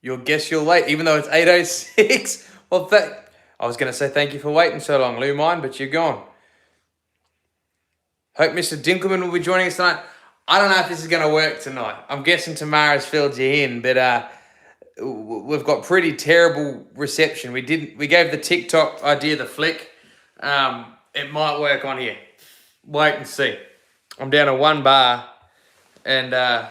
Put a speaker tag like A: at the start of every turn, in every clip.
A: You'll guess you'll wait, even though it's 8:06. Well, I was going to say thank you for waiting so long, Lou Mine, but you're gone. Hope Mr. Dinkelman will be joining us tonight. I don't know if this is going to work tonight. I'm guessing Tamara's filled you in, but we've got pretty terrible reception. We gave the TikTok idea the flick. It might work on here. Wait and see. I'm down to 1 bar, and yeah,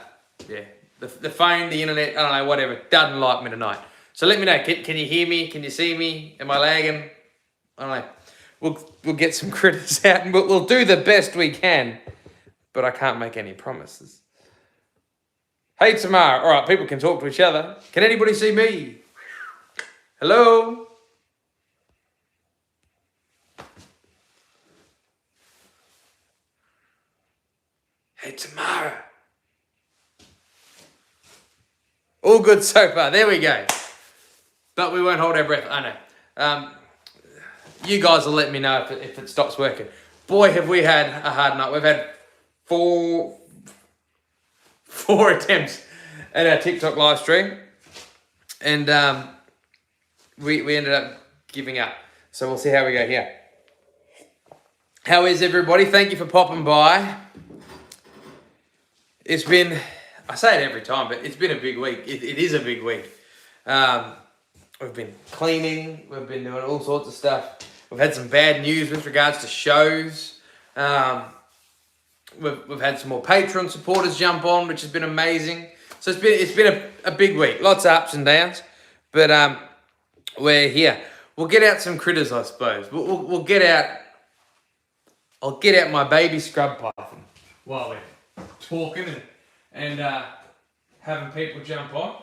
A: the phone, the internet, I don't know, whatever, doesn't like me tonight. So let me know. Can you hear me? Can you see me? Am I lagging? I don't know. We'll get some critters out, and we'll do the best we can, but I can't make any promises. Hey, Tamara. All right, people can talk to each other. Can anybody see me? Hello? Hey, Tamara. All good so far. There we go. But we won't hold our breath. I know. You guys will let me know if it stops working. Boy, have we had a hard night. We've had four attempts at our TikTok live stream, and we ended up giving up. So we'll see how we go here. How is everybody? Thank you for popping by. It's been, I say it every time, but it's been a big week. It is a big week. We've been cleaning. We've been doing all sorts of stuff. We've had some bad news with regards to shows. We've had some more Patreon supporters jump on, which has been amazing. So it's been a big week. Lots of ups and downs, but we're here. We'll get out some critters, I suppose. We'll get out. I'll get out my baby scrub python while we're talking and having people jump on.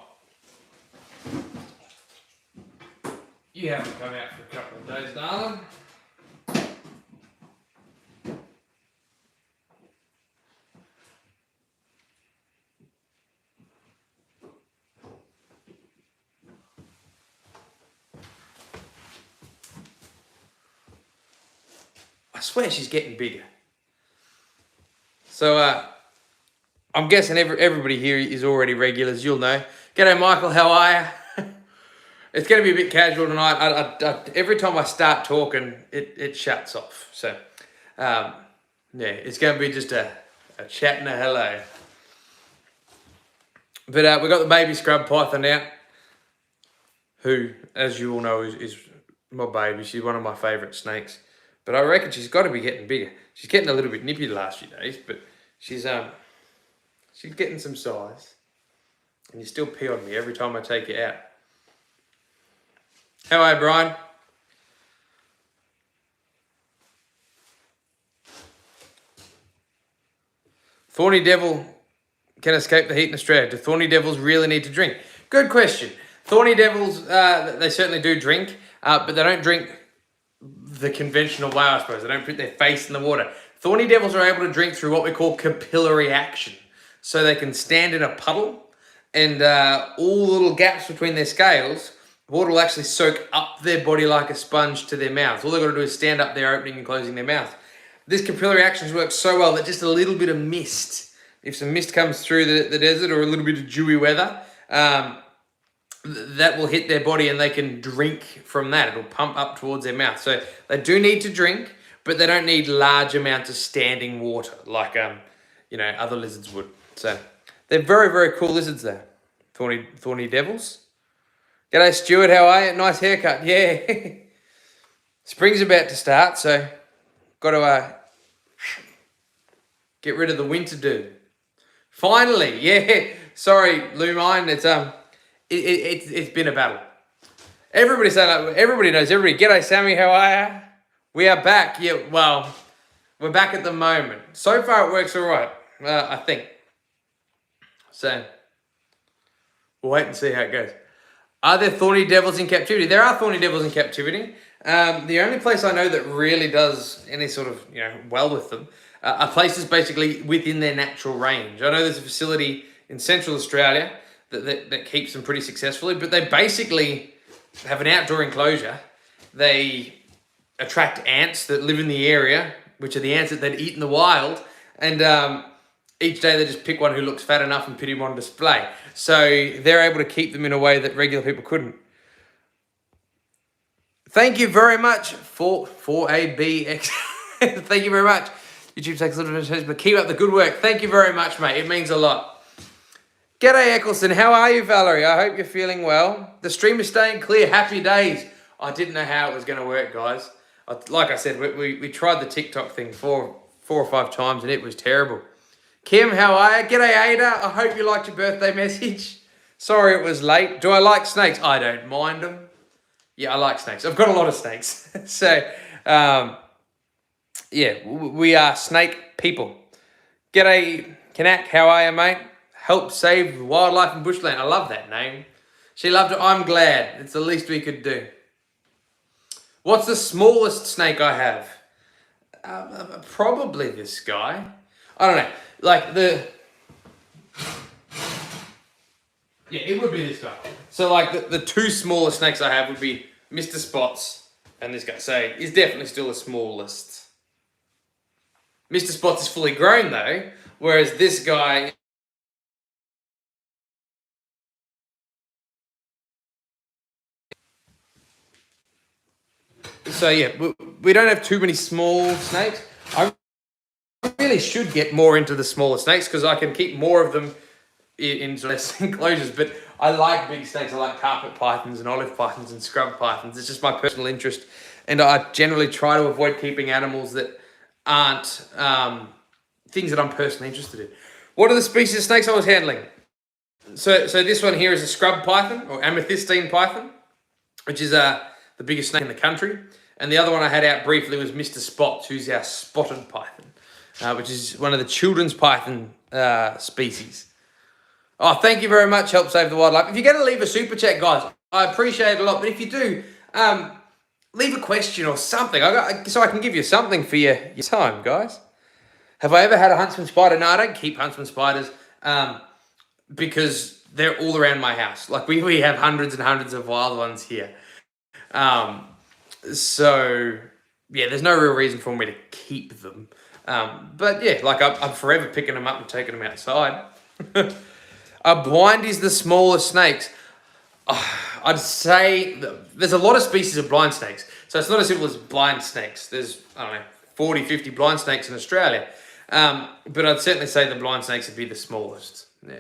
A: You haven't come out for a couple of days, darling. I swear she's getting bigger. So I'm guessing everybody here is already regulars. You'll know. G'day, Michael. How are you? It's going to be a bit casual tonight. Every time I start talking, it shuts off. So, yeah, it's going to be just a chat and a hello. But we've got the baby scrub python out, who, as you all know, is my baby. She's one of my favourite snakes. But I reckon she's got to be getting bigger. She's getting a little bit nippy the last few days, but she's getting some size. And you still pee on me every time I take you out. How are you, Brian? Thorny devil can escape the heat in Australia. Do thorny devils really need to drink? Good question. Thorny devils, they certainly do drink, but they don't drink the conventional way, I suppose. They don't put their face in the water. Thorny devils are able to drink through what we call capillary action. So they can stand in a puddle, and all the little gaps between their scales, water will actually soak up their body like a sponge to their mouth. All they've got to do is stand up there, opening and closing their mouth. This capillary action works so well that just a little bit of mist, if some mist comes through the desert or a little bit of dewy weather, that will hit their body and they can drink from that. It'll pump up towards their mouth. So they do need to drink, but they don't need large amounts of standing water like other lizards would. So they're very, very cool lizards there. Thorny devils. G'day, Stuart. How are you? Nice haircut. Yeah. Spring's about to start, so got to get rid of the winter dew. Finally, yeah. Sorry, Lou Mine. It's been a battle. Everybody knows everybody. G'day, Sammy. How are you? We are back. Yeah. Well, we're back at the moment. So far, it works all right. I think. So we'll wait and see how it goes. Are there thorny devils in captivity? There are thorny devils in captivity. The only place I know that really does any sort of, well with them are places basically within their natural range. I know there's a facility in Central Australia that keeps them pretty successfully, but they basically have an outdoor enclosure. They attract ants that live in the area, which are the ants that they'd eat in the wild, and each day they just pick one who looks fat enough and put him on display. So they're able to keep them in a way that regular people couldn't. Thank you very much for ABX. Thank you very much. YouTube takes a little bit of time, but keep up the good work. Thank you very much, mate. It means a lot. G'day, Eccleston. How are you, Valerie? I hope you're feeling well. The stream is staying clear. Happy days. I didn't know how it was going to work, guys. Like I said, we tried the TikTok thing four or five times, and it was terrible. Kim, how are you? G'day, Ada. I hope you liked your birthday message. Sorry it was late. Do I like snakes? I don't mind them. Yeah, I like snakes. I've got a lot of snakes. So, yeah, we are snake people. G'day, Kanak. How are you, mate? Help save wildlife in bushland. I love that name. She loved it. I'm glad. It's the least we could do. What's the smallest snake I have? Probably this guy. I don't know. Like yeah, it would be this guy. So like the two smallest snakes I have would be Mr. Spots and this guy. So he's definitely still the smallest. Mr. Spots is fully grown though, whereas this guy... So yeah, we don't have too many small snakes. I really should get more into the smaller snakes because I can keep more of them in less enclosures. But I like big snakes. I like carpet pythons and olive pythons and scrub pythons. It's just my personal interest. And I generally try to avoid keeping animals that aren't things that I'm personally interested in. What are the species of snakes I was handling? So this one here is a scrub python or amethystine python, which is the biggest snake in the country. And the other one I had out briefly was Mr. Spots, who's our spotted python, which is one of the children's python species. Oh, thank you very much, Help Save the Wildlife. If you're going to leave a super chat, guys, I appreciate it a lot. But if you do, leave a question or something so I can give you something for your time, guys. Have I ever had a huntsman spider? No, I don't keep huntsman spiders because they're all around my house. Like we have hundreds and hundreds of wild ones here. So yeah, there's no real reason for me to keep them. But yeah, like I'm forever picking them up and taking them outside. A blind is the smallest snakes. I'd say there's a lot of species of blind snakes. So it's not as simple as blind snakes. There's, I don't know, 40, 50 blind snakes in Australia. But I'd certainly say the blind snakes would be the smallest. Yeah.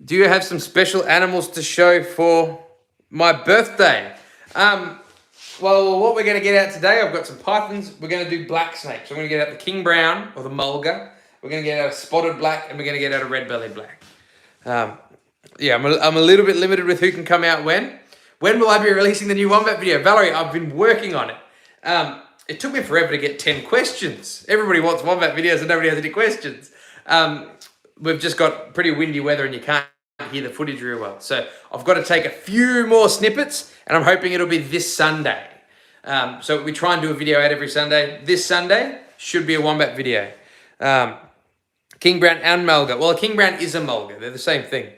A: Do you have some special animals to show for my birthday? Well, what we're going to get out today, I've got some pythons. We're going to do black snakes. We're going to get out the king brown or the mulga. We're going to get out a spotted black, and we're going to get out a red belly black. Yeah, I'm a little bit limited with who can come out when. When will I be releasing the new wombat video? Valerie, I've been working on it. It took me forever to get 10 questions. Everybody wants wombat videos and nobody has any questions. We've just got pretty windy weather and you can't hear the footage real well. So I've got to take a few more snippets and I'm hoping it'll be this Sunday. So we try and do a video out every Sunday. This Sunday should be a wombat video. King Brown and Mulga. Well, a King Brown is a Mulga. They're the same thing.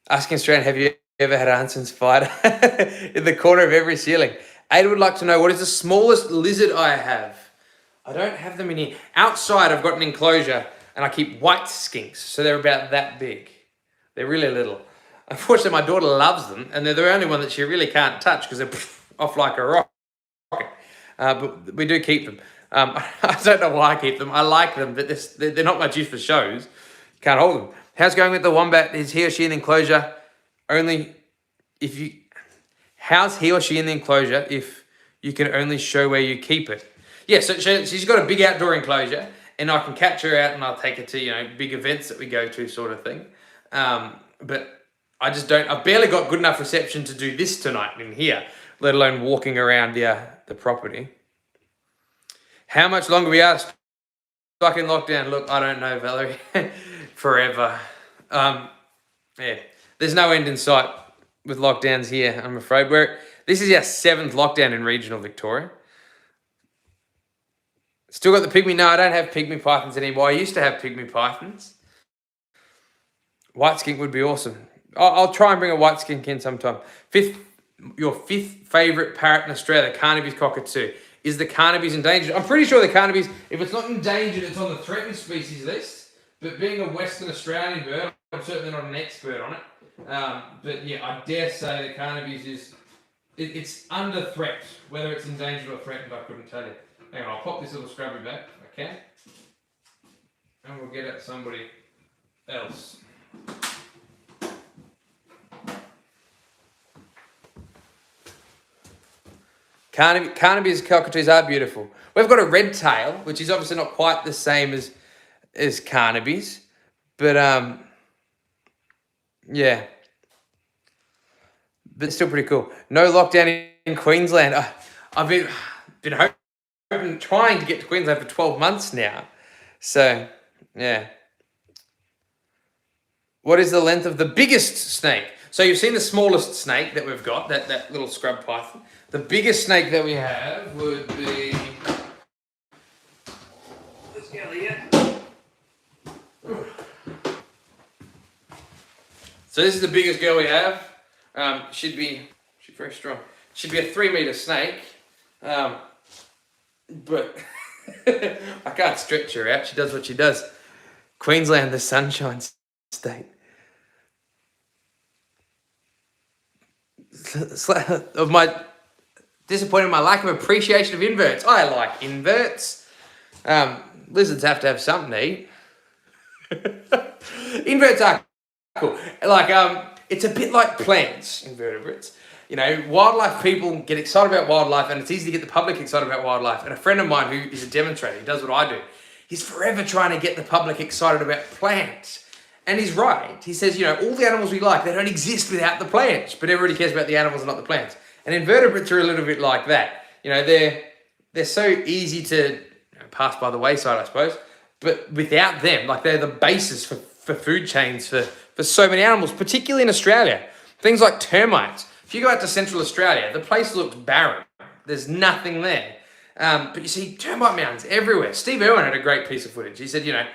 A: Asking Australian, have you ever had a huntsman spider in the corner of every ceiling? Ada would like to know, what is the smallest lizard I have? I don't have them in here. Outside, I've got an enclosure and I keep white skinks. So they're about that big. They're really little. Unfortunately, my daughter loves them and they're the only one that she really can't touch because they're off like a rocket. But we do keep them. I don't know why I keep them. I like them, but they're not much use for shows. Can't hold them. How's going with the wombat? Is he or she in the enclosure? Only if you... How's he or she in the enclosure if you can only show where you keep it? Yeah, so she's got a big outdoor enclosure and I can catch her out and I'll take her to, you know, big events that we go to sort of thing. But I just don't... I've barely got good enough reception to do this tonight in here, let alone walking around the property. How much longer we are stuck in lockdown? Look, I don't know, Valerie. Forever. Yeah, there's no end in sight with lockdowns here, I'm afraid. This is our 7th lockdown in regional Victoria. Still got the pygmy. No, I don't have pygmy pythons anymore. I used to have pygmy pythons. White skink would be awesome. I'll try and bring a white skink in sometime. Your fifth favourite parrot in Australia, Carnaby's cockatoo. is the carnaby's endangered? I'm pretty sure the carnaby's, if it's not endangered, it's on the threatened species list. But being a Western Australian bird, I'm certainly not an expert on it. But yeah, I dare say the carnaby's it's under threat. Whether it's endangered or threatened, I couldn't tell you. Hang on, I'll pop this little scrubby back if I can. And we'll get at somebody else. Carnaby's cockatoos are beautiful. We've got a red tail, which is obviously not quite the same as carnaby's, but yeah, but it's still pretty cool. No lockdown in Queensland. I've been hoping, trying to get to Queensland for 12 months now. So yeah. What is the length of the biggest snake? So you've seen the smallest snake that we've got, that little scrub python. The biggest snake that we have would be... Let's go here. So this is the biggest girl we have. She'd be very strong. She'd be a 3-meter snake. But I can't stretch her out. She does what she does. Queensland, the sunshine state. Of my disappointed, my lack of appreciation of inverts. I like inverts. Lizards have to have something to eat. Inverts are cool. Like it's a bit like plants, invertebrates. You know, wildlife people get excited about wildlife, and it's easy to get the public excited about wildlife. And a friend of mine who is a demonstrator, he does what I do. He's forever trying to get the public excited about plants. And he's right. He says, you know, all the animals we like, they don't exist without the plants. But everybody cares about the animals and not the plants. And invertebrates are a little bit like that. You know, they're so easy to pass by the wayside, I suppose. But without them, like they're the basis for food chains for so many animals, particularly in Australia. Things like termites. If you go out to Central Australia, the place looks barren. There's nothing there. But you see termite mounds everywhere. Steve Irwin had a great piece of footage. He said, you know,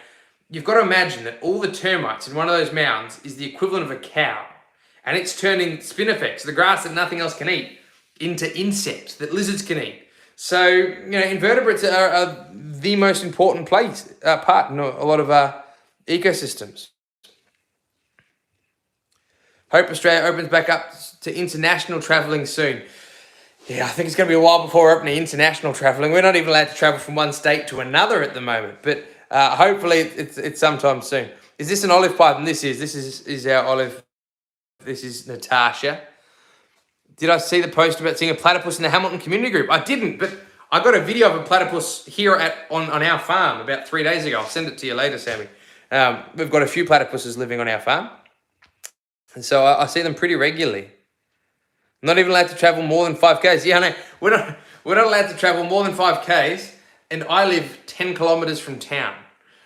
A: you've got to imagine that all the termites in one of those mounds is the equivalent of a cow. And it's turning spinifex, the grass that nothing else can eat, into insects that lizards can eat. So, you know, invertebrates are the most important part in a lot of ecosystems. Hope Australia opens back up to international travelling soon. Yeah, I think it's going to be a while before we're opening international travelling. We're not even allowed to travel from one state to another at the moment, but hopefully it's sometime soon. Is this an olive python? This is our olive. This is Natasha. Did I see the post about seeing a platypus in the Hamilton community group? I didn't, but I got a video of a platypus here on our farm about 3 days ago. I'll send it to you later, Sammy. We've got a few platypuses living on our farm. And so I see them pretty regularly. I'm not even allowed to travel more than 5Ks. Yeah, I know. We're not allowed to travel more than 5Ks, and I live 10 kilometres from town.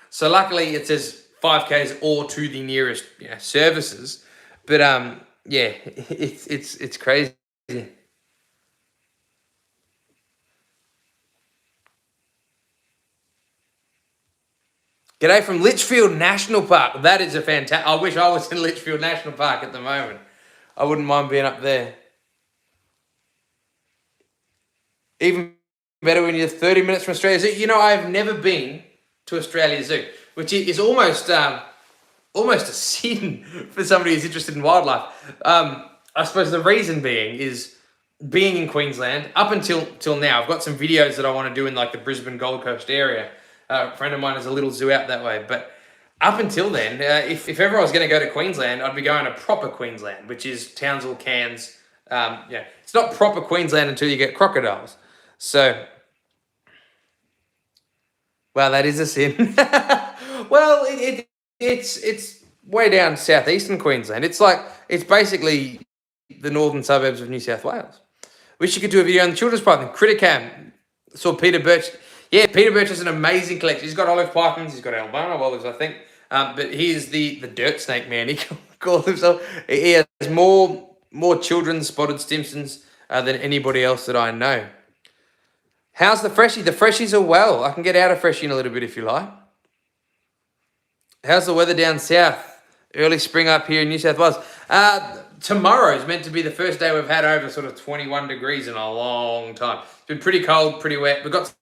A: So luckily it says 5Ks or to the nearest services. But yeah, it's crazy. G'day from Litchfield National Park. That is a fantastic... I wish I was in Litchfield National Park at the moment. I wouldn't mind being up there. Even better when you're 30 minutes from Australia Zoo. You know, I've never been to Australia Zoo, which is almost a sin for somebody who's interested in wildlife. I suppose the reason being is being in Queensland up until now. I've got some videos that I want to do in like the Brisbane Gold Coast area. A friend of mine has a little zoo out that way. But up until then, if ever I was going to go to Queensland, I'd be going to proper Queensland, which is Townsville, Cairns. It's not proper Queensland until you get crocodiles. So, well, that is a sin. Well, it's way down southeastern Queensland. It's basically the northern suburbs of New South Wales. Wish you could do a video on the children's python. Critter saw Peter Birch. Yeah, Peter Birch has an amazing collection. He's got olive pythons. He's got albino olives, I think. But he is the dirt snake man. He calls himself. He has more children's spotted Stimsons than anybody else that I know. How's the freshie? The freshies are well. I can get out of freshie in a little bit if you like. How's the weather down south? Early spring up here in New South Wales. tomorrow's meant to be the first day we've had over sort of 21 degrees in a long time. It's been pretty cold, pretty wet. We've got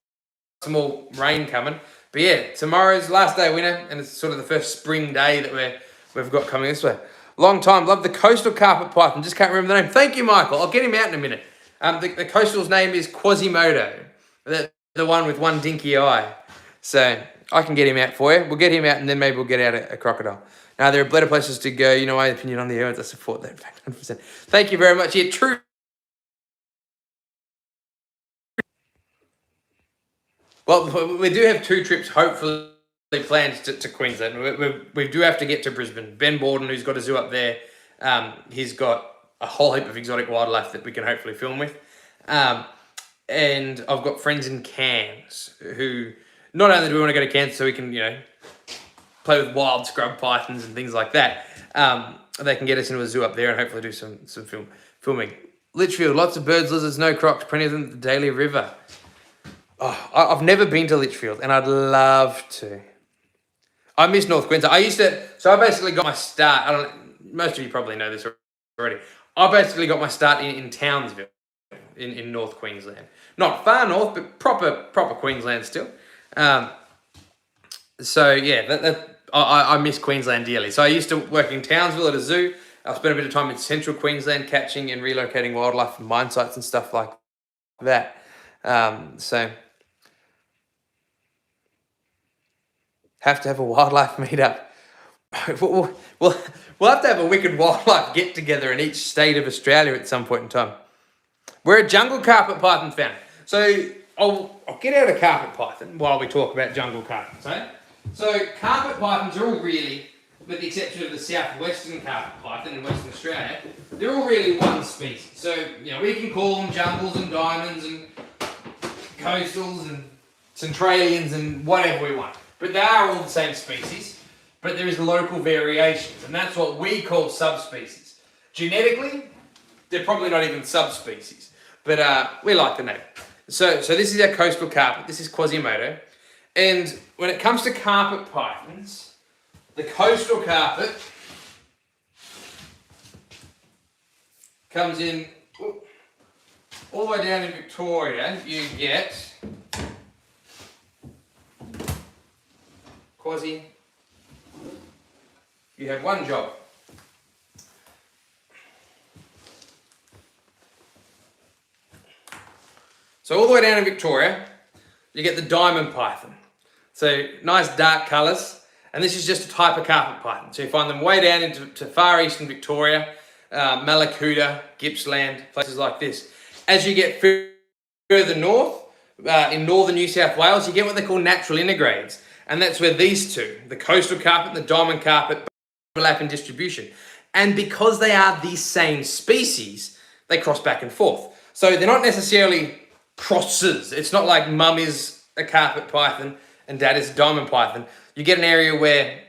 A: some more rain coming. But yeah, tomorrow's last day of winter, and it's sort of the first spring day that we've got coming this way. Long time. Love the coastal carpet python. Just can't remember the name. Thank you, Michael. I'll get him out in a minute. The coastal's name is Quasimodo. The one with one dinky eye. So I can get him out for you. We'll get him out, and then maybe we'll get out a crocodile. Now, there are better places to go. You know my opinion on the airways. I support that 100%. Thank you very much. Yeah, true. Well, we do have 2 trips, hopefully, planned to Queensland. We do have to get to Brisbane. Ben Borden, who's got a zoo up there, he's got a whole heap of exotic wildlife that we can hopefully film with. And I've got friends in Cairns who, not only do we want to go to Cairns so we can, play with wild scrub pythons and things like that, they can get us into a zoo up there and hopefully do some filming. Litchfield, lots of birds, lizards, no crocs, plenty of them at the Daly River. Oh, I've never been to Litchfield, and I'd love to. I miss North Queensland. So I basically got my start. Most of you probably know this already. I basically got my start in Townsville, in North Queensland. Not far north, but proper Queensland still. So yeah, I miss Queensland dearly. So I used to work in Townsville at a zoo. I spent a bit of time in central Queensland catching and relocating wildlife from mine sites and stuff like that. So have to have a wildlife meetup. We'll have to have a wicked wildlife get together in each state of Australia at some point in time. We're a jungle carpet python fan. So I'll get out a carpet python while we talk about jungle carpets. Eh? So carpet pythons are all really, with the exception of the southwestern carpet python in Western Australia, they're all really one species. So we can call them jungles and diamonds and coastals and centralians and whatever we want. But they are all the same species, but there is local variations, and that's what we call subspecies. Genetically, they're probably not even subspecies, but we like the name. So this is our coastal carpet. This is Quasimodo. And when it comes to carpet pythons, the coastal carpet comes in all the way down in Victoria. You get Quasi. You have one job. So all the way down in Victoria, you get the diamond python. So nice dark colours, and this is just a type of carpet python. So you find them way down into far eastern Victoria, Malakuta, Gippsland, places like this. As you get further north, in northern New South Wales, you get what they call natural intergrades. And that's where these two, the coastal carpet and the diamond carpet, overlap in distribution. And because they are the same species, they cross back and forth. So they're not necessarily crosses. It's not like mum is a carpet python and dad is a diamond python. You get an area where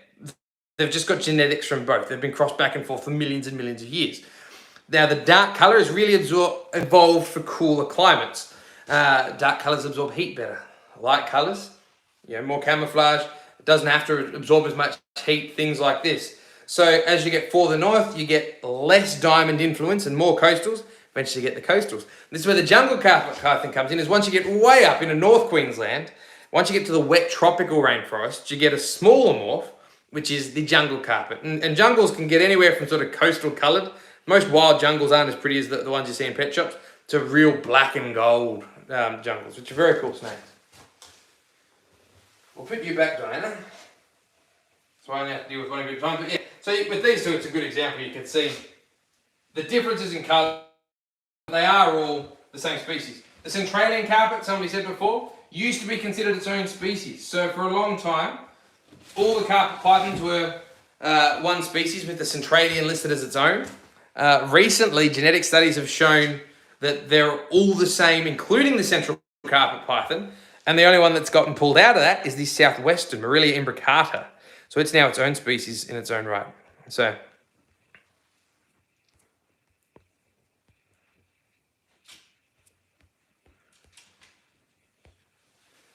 A: they've just got genetics from both. They've been crossed back and forth for millions and millions of years. Now, the dark colour is really evolved for cooler climates. Dark colours absorb heat better. Light colours, more camouflage. It doesn't have to absorb as much heat, things like this. So as you get further north, you get less diamond influence and more coastals. Eventually you get the coastals. This is where the jungle carpet python comes in, is once you get way up into North Queensland, once you get to the wet tropical rainforest, you get a smaller morph, which is the jungle carpet. And jungles can get anywhere from sort of coastal coloured. Most wild jungles aren't as pretty as the ones you see in pet shops, to real black and gold jungles, which are very cool snakes. We'll put you back, Diana. So I only have to deal with one of your time. But yeah, so with these two, it's a good example. You can see the differences in colour. They are all the same species. The Centralian carpet, somebody said before, used to be considered its own species. So for a long time, all the carpet pythons were one species with the Centralian listed as its own. Recently, genetic studies have shown that they're all the same, including the central carpet python. And the only one that's gotten pulled out of that is the southwestern, Marilia imbricata. So it's now its own species in its own right. So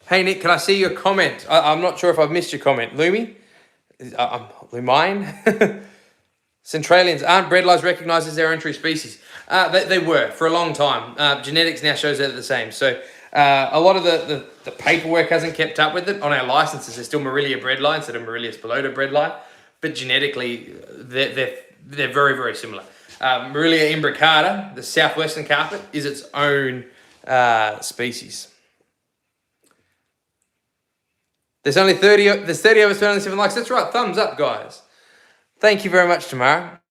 A: hey Nick, can I see your comment? I'm not sure if I've missed your comment. Lumine? Centralians, aren't breadlies recognised as their entry species? They were for a long time. Genetics now shows they're the same. So a lot of the paperwork hasn't kept up with it. On our licenses, there's still Morelia breadline instead of Morelia spilota breadline, but genetically they're very, very similar. Morelia imbricata, the southwestern carpet, is its own species. There's 30 of us, but only 7 likes. That's right. Thumbs up, guys. Thank you very much, Tamara.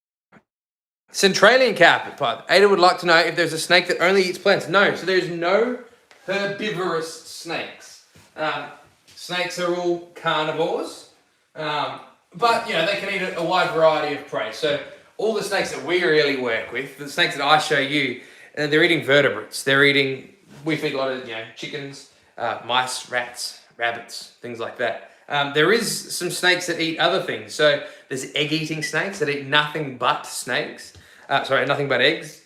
A: Centralian carpet pipe. Ada would like to know if there's a snake that only eats plants. No, so there's no herbivorous snakes. Snakes are all carnivores, but they can eat a wide variety of prey. So all the snakes that we really work with, the snakes that I show you, they're eating vertebrates. We feed a lot of chickens, mice, rats, rabbits, things like that. There is some snakes that eat other things. So there's egg-eating snakes that eat nothing but snakes. Nothing but eggs.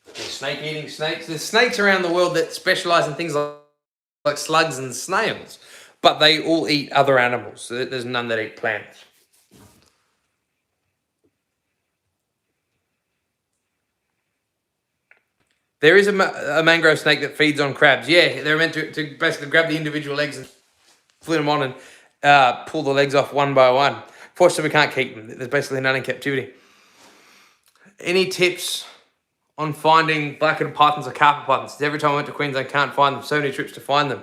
A: There's snake-eating snakes. There's snakes around the world that specialise in things like slugs and snails, but they all eat other animals. So there's none that eat plants. There is a mangrove snake that feeds on crabs. Yeah, they're meant to basically grab the individual eggs and flip them on and pull the legs off one by one. Fortunately, we can't keep them. There's basically none in captivity. Any tips on finding black-headed pythons or carpet pythons? Every time I went to Queensland, I can't find them. So many trips to find them.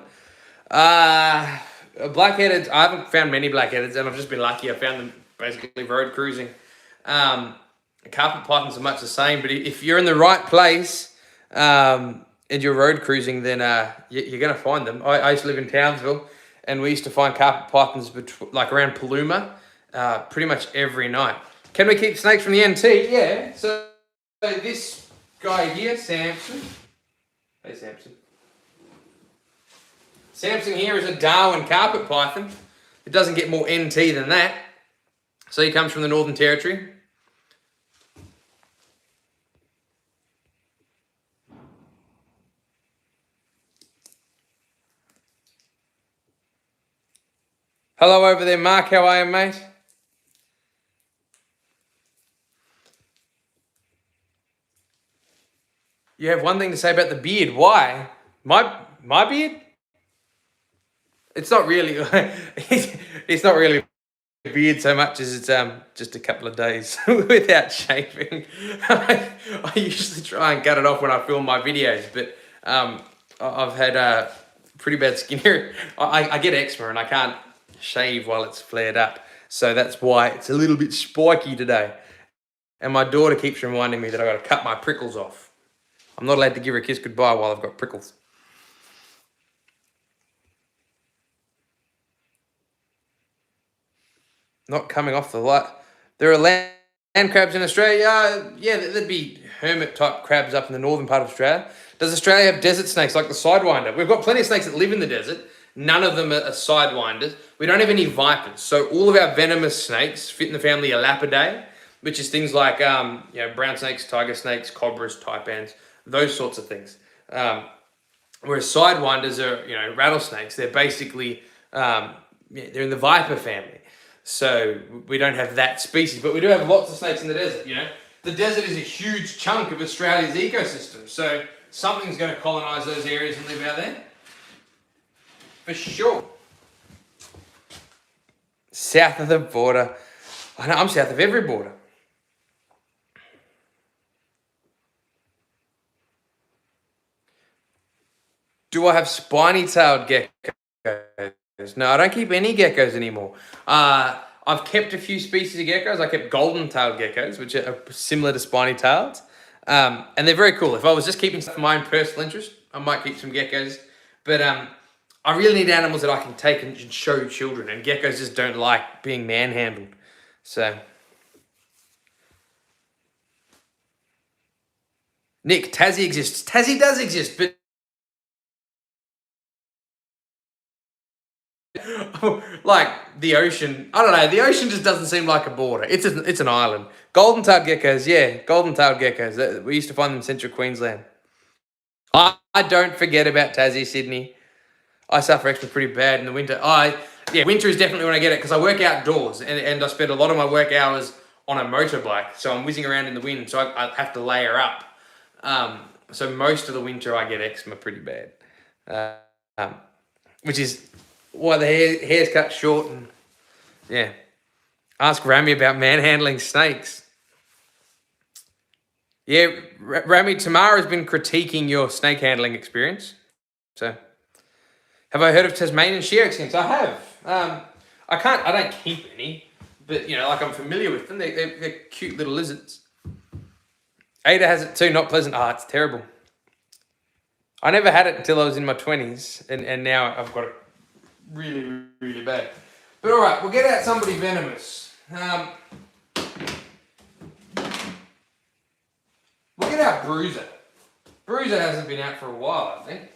A: Black-headed, I haven't found many black-headeds, and I've just been lucky. I found them basically road cruising. Carpet pythons are much the same, but if you're in the right place and you're road cruising, then you're going to find them. I used to live in Townsville, and we used to find carpet pythons around Paluma pretty much every night. Can we keep snakes from the NT? Yeah. So this guy here, Samson. Hey, Samson. Samson here is a Darwin carpet python. It doesn't get more NT than that. So he comes from the Northern Territory. Hello over there, Mark. How are you, mate? You have one thing to say about the beard. Why? My beard? It's not really. It's not really a beard so much as it's just a couple of days without shaving. I usually try and cut it off when I film my videos, but I've had pretty bad skin here. I get eczema and I can't shave while it's flared up, so that's why it's a little bit spiky today. And my daughter keeps reminding me that I got to cut my prickles off. I'm not allowed to give her a kiss goodbye while I've got prickles. Not coming off the light. There are land crabs in Australia. Yeah, there'd be hermit type crabs up in the northern part of Australia. Does Australia have desert snakes like the sidewinder? We've got plenty of snakes that live in the desert. None of them are sidewinders. We don't have any vipers. So all of our venomous snakes fit in the family Elapidae, which is things like brown snakes, tiger snakes, cobras, taipans, those sorts of things. Whereas sidewinders are, rattlesnakes. They're basically, they're in the viper family. So we don't have that species, but we do have lots of snakes in the desert, The desert is a huge chunk of Australia's ecosystem. So something's going to colonise those areas and live out there. For sure. South of the border. I know, I'm south of every border. Do I have spiny-tailed geckos? No, I don't keep any geckos anymore. I've kept a few species of geckos. I kept golden-tailed geckos, which are similar to spiny-tailed. And they're very cool. If I was just keeping stuff for my own personal interest, I might keep some geckos. But I really need animals that I can take and show children. And geckos just don't like being manhandled. So... Nick, Tassie exists. Tassie does exist, but... like the ocean, I don't know. The ocean just doesn't seem like a border. It's an island. Golden-tailed geckos, yeah, golden-tailed geckos. We used to find them in central Queensland. I don't forget about Tassie, Sydney. I suffer eczema pretty bad in the winter. Winter is definitely when I get it because I work outdoors and I spend a lot of my work hours on a motorbike, so I'm whizzing around in the wind, so I have to layer up. So most of the winter I get eczema pretty bad, which is why the hair's cut short. And yeah, ask Rami about manhandling snakes. Yeah, Rami, Tamara's been critiquing your snake handling experience. So, have I heard of Tasmanian sheer skins? I have. I don't keep any, but like I'm familiar with them. They're cute little lizards. Ada has it too. Not pleasant. It's terrible. I never had it until I was in my 20s, and now I've got it really, really bad. But all right, we'll get out somebody venomous. We'll get out Bruiser. Bruiser hasn't been out for a while, I think.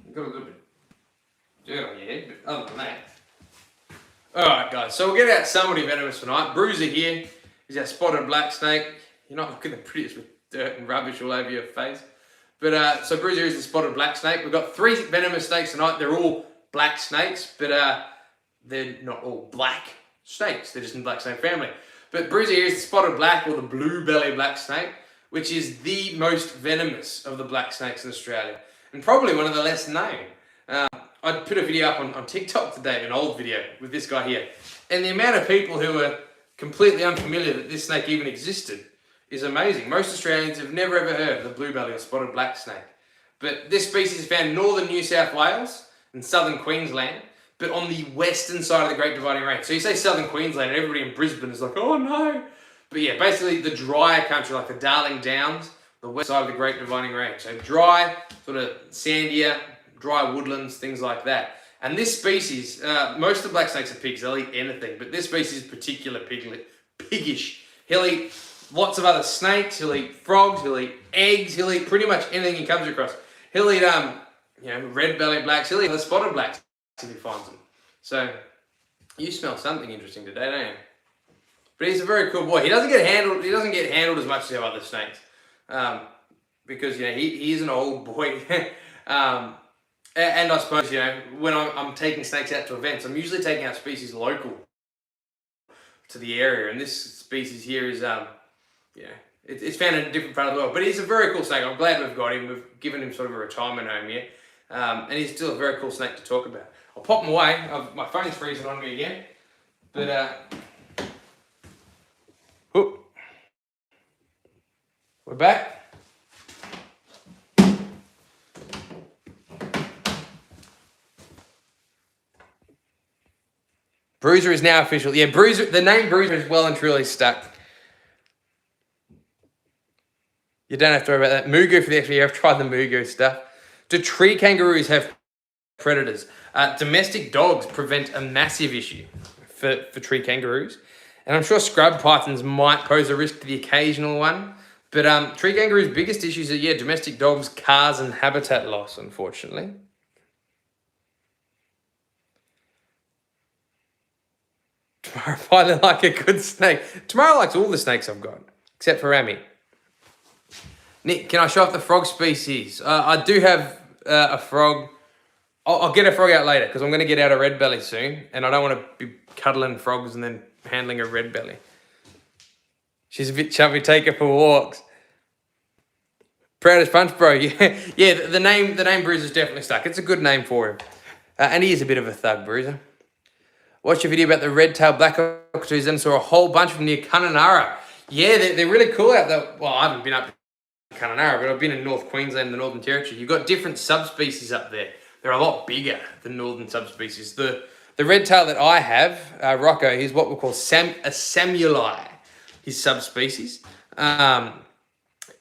A: You've got a little bit of dirt on your head, but other than that. Alright guys, so we'll get out somebody venomous tonight. Bruiser here is our spotted black snake. You're not looking the prettiest with dirt and rubbish all over your face. But so Bruiser is the spotted black snake. We've got 3 venomous snakes tonight. They're all black snakes, but they're not all black snakes. They're just in the black snake family. But Bruiser here is the spotted black, or the blue belly black snake, which is the most venomous of the black snakes in Australia, and probably one of the less known. I put a video up on TikTok today, an old video with this guy here, and the amount of people who are completely unfamiliar that this snake even existed is amazing. Most Australians have never ever heard of the blue belly or spotted black snake. But this species is found in northern New South Wales and southern Queensland, but on the western side of the Great Dividing Range. So you say southern Queensland, and everybody in Brisbane is like, oh no. But yeah, basically the drier country, like the Darling Downs, the west side of the Great Dividing Range. So dry, sort of sandier, dry woodlands, things like that. And this species, most of the black snakes are pigs, they'll eat anything, but this species is particularly piggish. He'll eat lots of other snakes, he'll eat frogs, he'll eat eggs, he'll eat pretty much anything he comes across. He'll eat red-bellied blacks, he'll eat the spotted blacks if he finds them. So you smell something interesting today, don't you? But he's a very cool boy. He doesn't get handled as much as our other snakes, because he is an old boy. And I suppose when I'm taking snakes out to events, I'm usually taking out species local to the area, and this species here is it's found in a different part of the world. But he's a very cool snake. I'm glad we've got him. We've given him sort of a retirement home here, and he's still a very cool snake to talk about. I'll pop him away. My phone's freezing on me again, but we're back. Bruiser is now official. Yeah, Bruiser. The name Bruiser is well and truly stuck. You don't have to worry about that. Mugu for the extra year. I've tried the Mugu stuff. Do tree kangaroos have predators? Domestic dogs prevent a massive issue for tree kangaroos. And I'm sure scrub pythons might pose a risk to the occasional one. But tree kangaroos' biggest issues are, domestic dogs, cars, and habitat loss, unfortunately. Tamara finally like a good snake. Tamara likes all the snakes I've got, except for Rami. Nick, can I show off the frog species? I do have a frog. I'll get a frog out later because I'm going to get out a red belly soon, and I don't want to be cuddling frogs and then handling a red belly. She's a bit chubby. Take her for walks. Proudest punch, bro. Yeah. The name Bruiser's definitely stuck. It's a good name for him, and he is a bit of a thug, Bruiser. Watched your video about the red-tailed black cockatoos and saw a whole bunch of them near Kununurra. Yeah, they're really cool out there. Well, I haven't been up to Kununurra, but I've been in North Queensland, the Northern Territory. You've got different subspecies up there. They're a lot bigger than northern subspecies. The red-tail that I have, Rocco, he's what we call a Samuli, his subspecies. And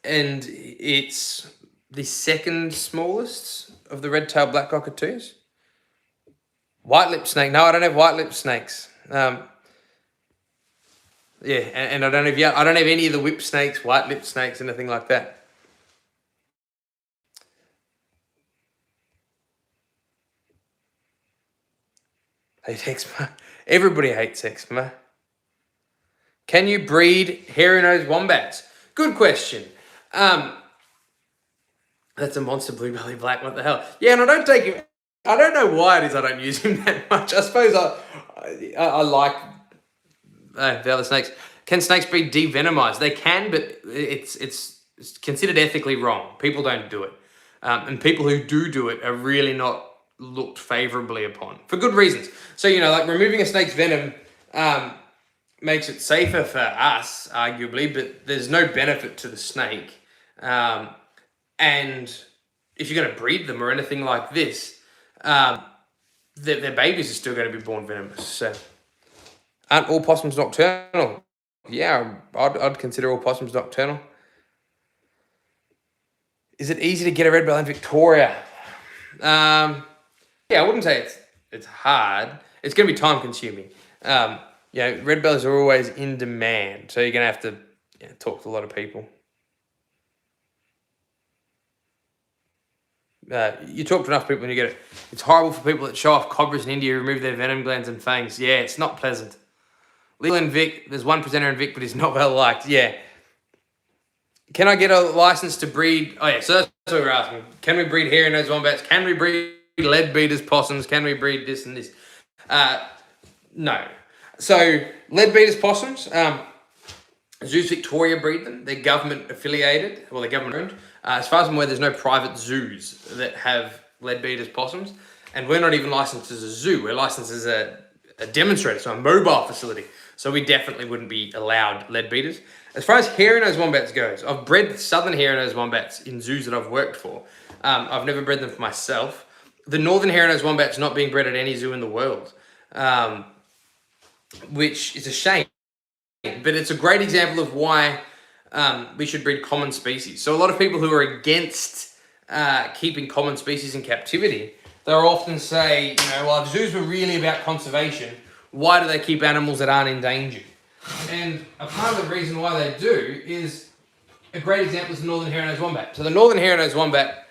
A: it's the second smallest of the red-tailed black cockatoos. White-lipped snake. No, I don't have white-lipped snakes. And I don't have any of the whip snakes, white-lipped snakes, anything like that. Hate eczema. Everybody hates eczema. Can you breed hairy-nosed wombats? Good question. That's a monster blue belly black. What the hell? Yeah, and I don't take him. I don't know why it is I don't use him that much. I suppose I like the other snakes. Can snakes be devenomized? They can, but it's considered ethically wrong. People don't do it. And people who do it are really not looked favorably upon for good reasons. So, like removing a snake's venom makes it safer for us, arguably, but there's no benefit to the snake. And if you're going to breed them or anything like this, their babies are still going to be born venomous. So, aren't all possums nocturnal? Yeah, I'd consider all possums nocturnal. Is it easy to get a red bell in Victoria? Yeah, I wouldn't say it's hard. It's going to be time consuming. Red bells are always in demand, so you're going to have to talk to a lot of people. You talk to enough people and you get it. It's horrible for people that show off cobras in India, remove their venom glands and fangs. Yeah, it's not pleasant. Legal in Vic, there's one presenter in Vic, but he's not well liked. Yeah. Can I get a license to breed? Oh yeah, so that's what we're asking. Can we breed hairy-nosed wombats? Can we breed lead-beaters possums? Can we breed this and this? No. So lead-beaters possums, Zoos Victoria breed them. They're government affiliated, well, they're government owned. As far as I'm aware, there's no private zoos that have lead-beaters possums, and we're not even licensed as a zoo. We're licensed as a demonstrator, so a mobile facility. So we definitely wouldn't be allowed lead-beaters. As far as hairy-nosed wombats goes, I've bred southern hairy-nosed wombats in zoos that I've worked for. I've never bred them for myself. The northern hairy-nosed wombat's not being bred at any zoo in the world, which is a shame. But it's a great example of why we should breed common species. So a lot of people who are against keeping common species in captivity, they'll often say, well, if zoos were really about conservation, why do they keep animals that aren't endangered? And a part of the reason why they do is, a great example is the northern hairy-nosed wombat. So the northern hairy-nosed wombat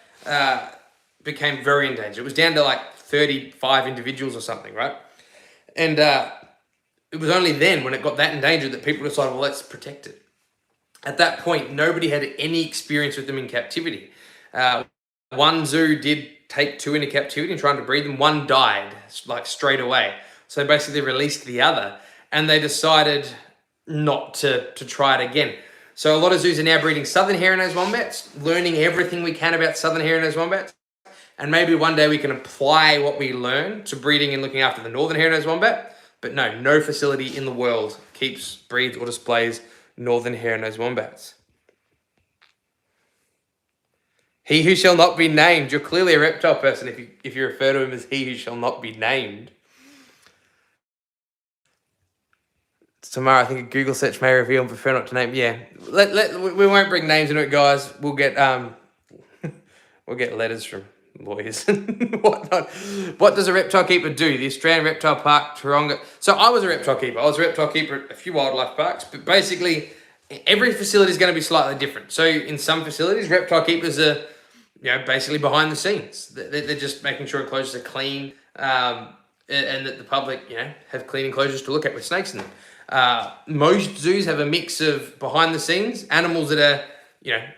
A: became very endangered. It was down to like 35 individuals or something, right? And it was only then, when it got that endangered, that people decided, well, let's protect it. At that point, nobody had any experience with them in captivity. One zoo did take 2 into captivity and trying to breed them. One died, like straight away. So basically they released the other, and they decided not to try it again. So a lot of zoos are now breeding southern hairy-nosed wombats, learning everything we can about southern hairy-nosed wombats, and maybe one day we can apply what we learn to breeding and looking after the northern hairy-nosed wombat. But no facility in the world keeps, breeds, or displays northern hairy-nosed wombats. He who shall not be named. You're clearly a reptile person if you refer to him as he who shall not be named. Tomorrow, I think a Google search may reveal and prefer not to name. Yeah, we won't bring names into it, guys. We'll get we'll get letters from lawyers and whatnot. What does a reptile keeper do? The Australian Reptile Park, Taronga. So I was a reptile keeper. I was a reptile keeper at a few wildlife parks, but basically every facility is going to be slightly different. So in some facilities, reptile keepers are, basically behind the scenes. They're just making sure enclosures are clean, and that the public, have clean enclosures to look at with snakes in them. Most zoos have a mix of behind the scenes animals that are,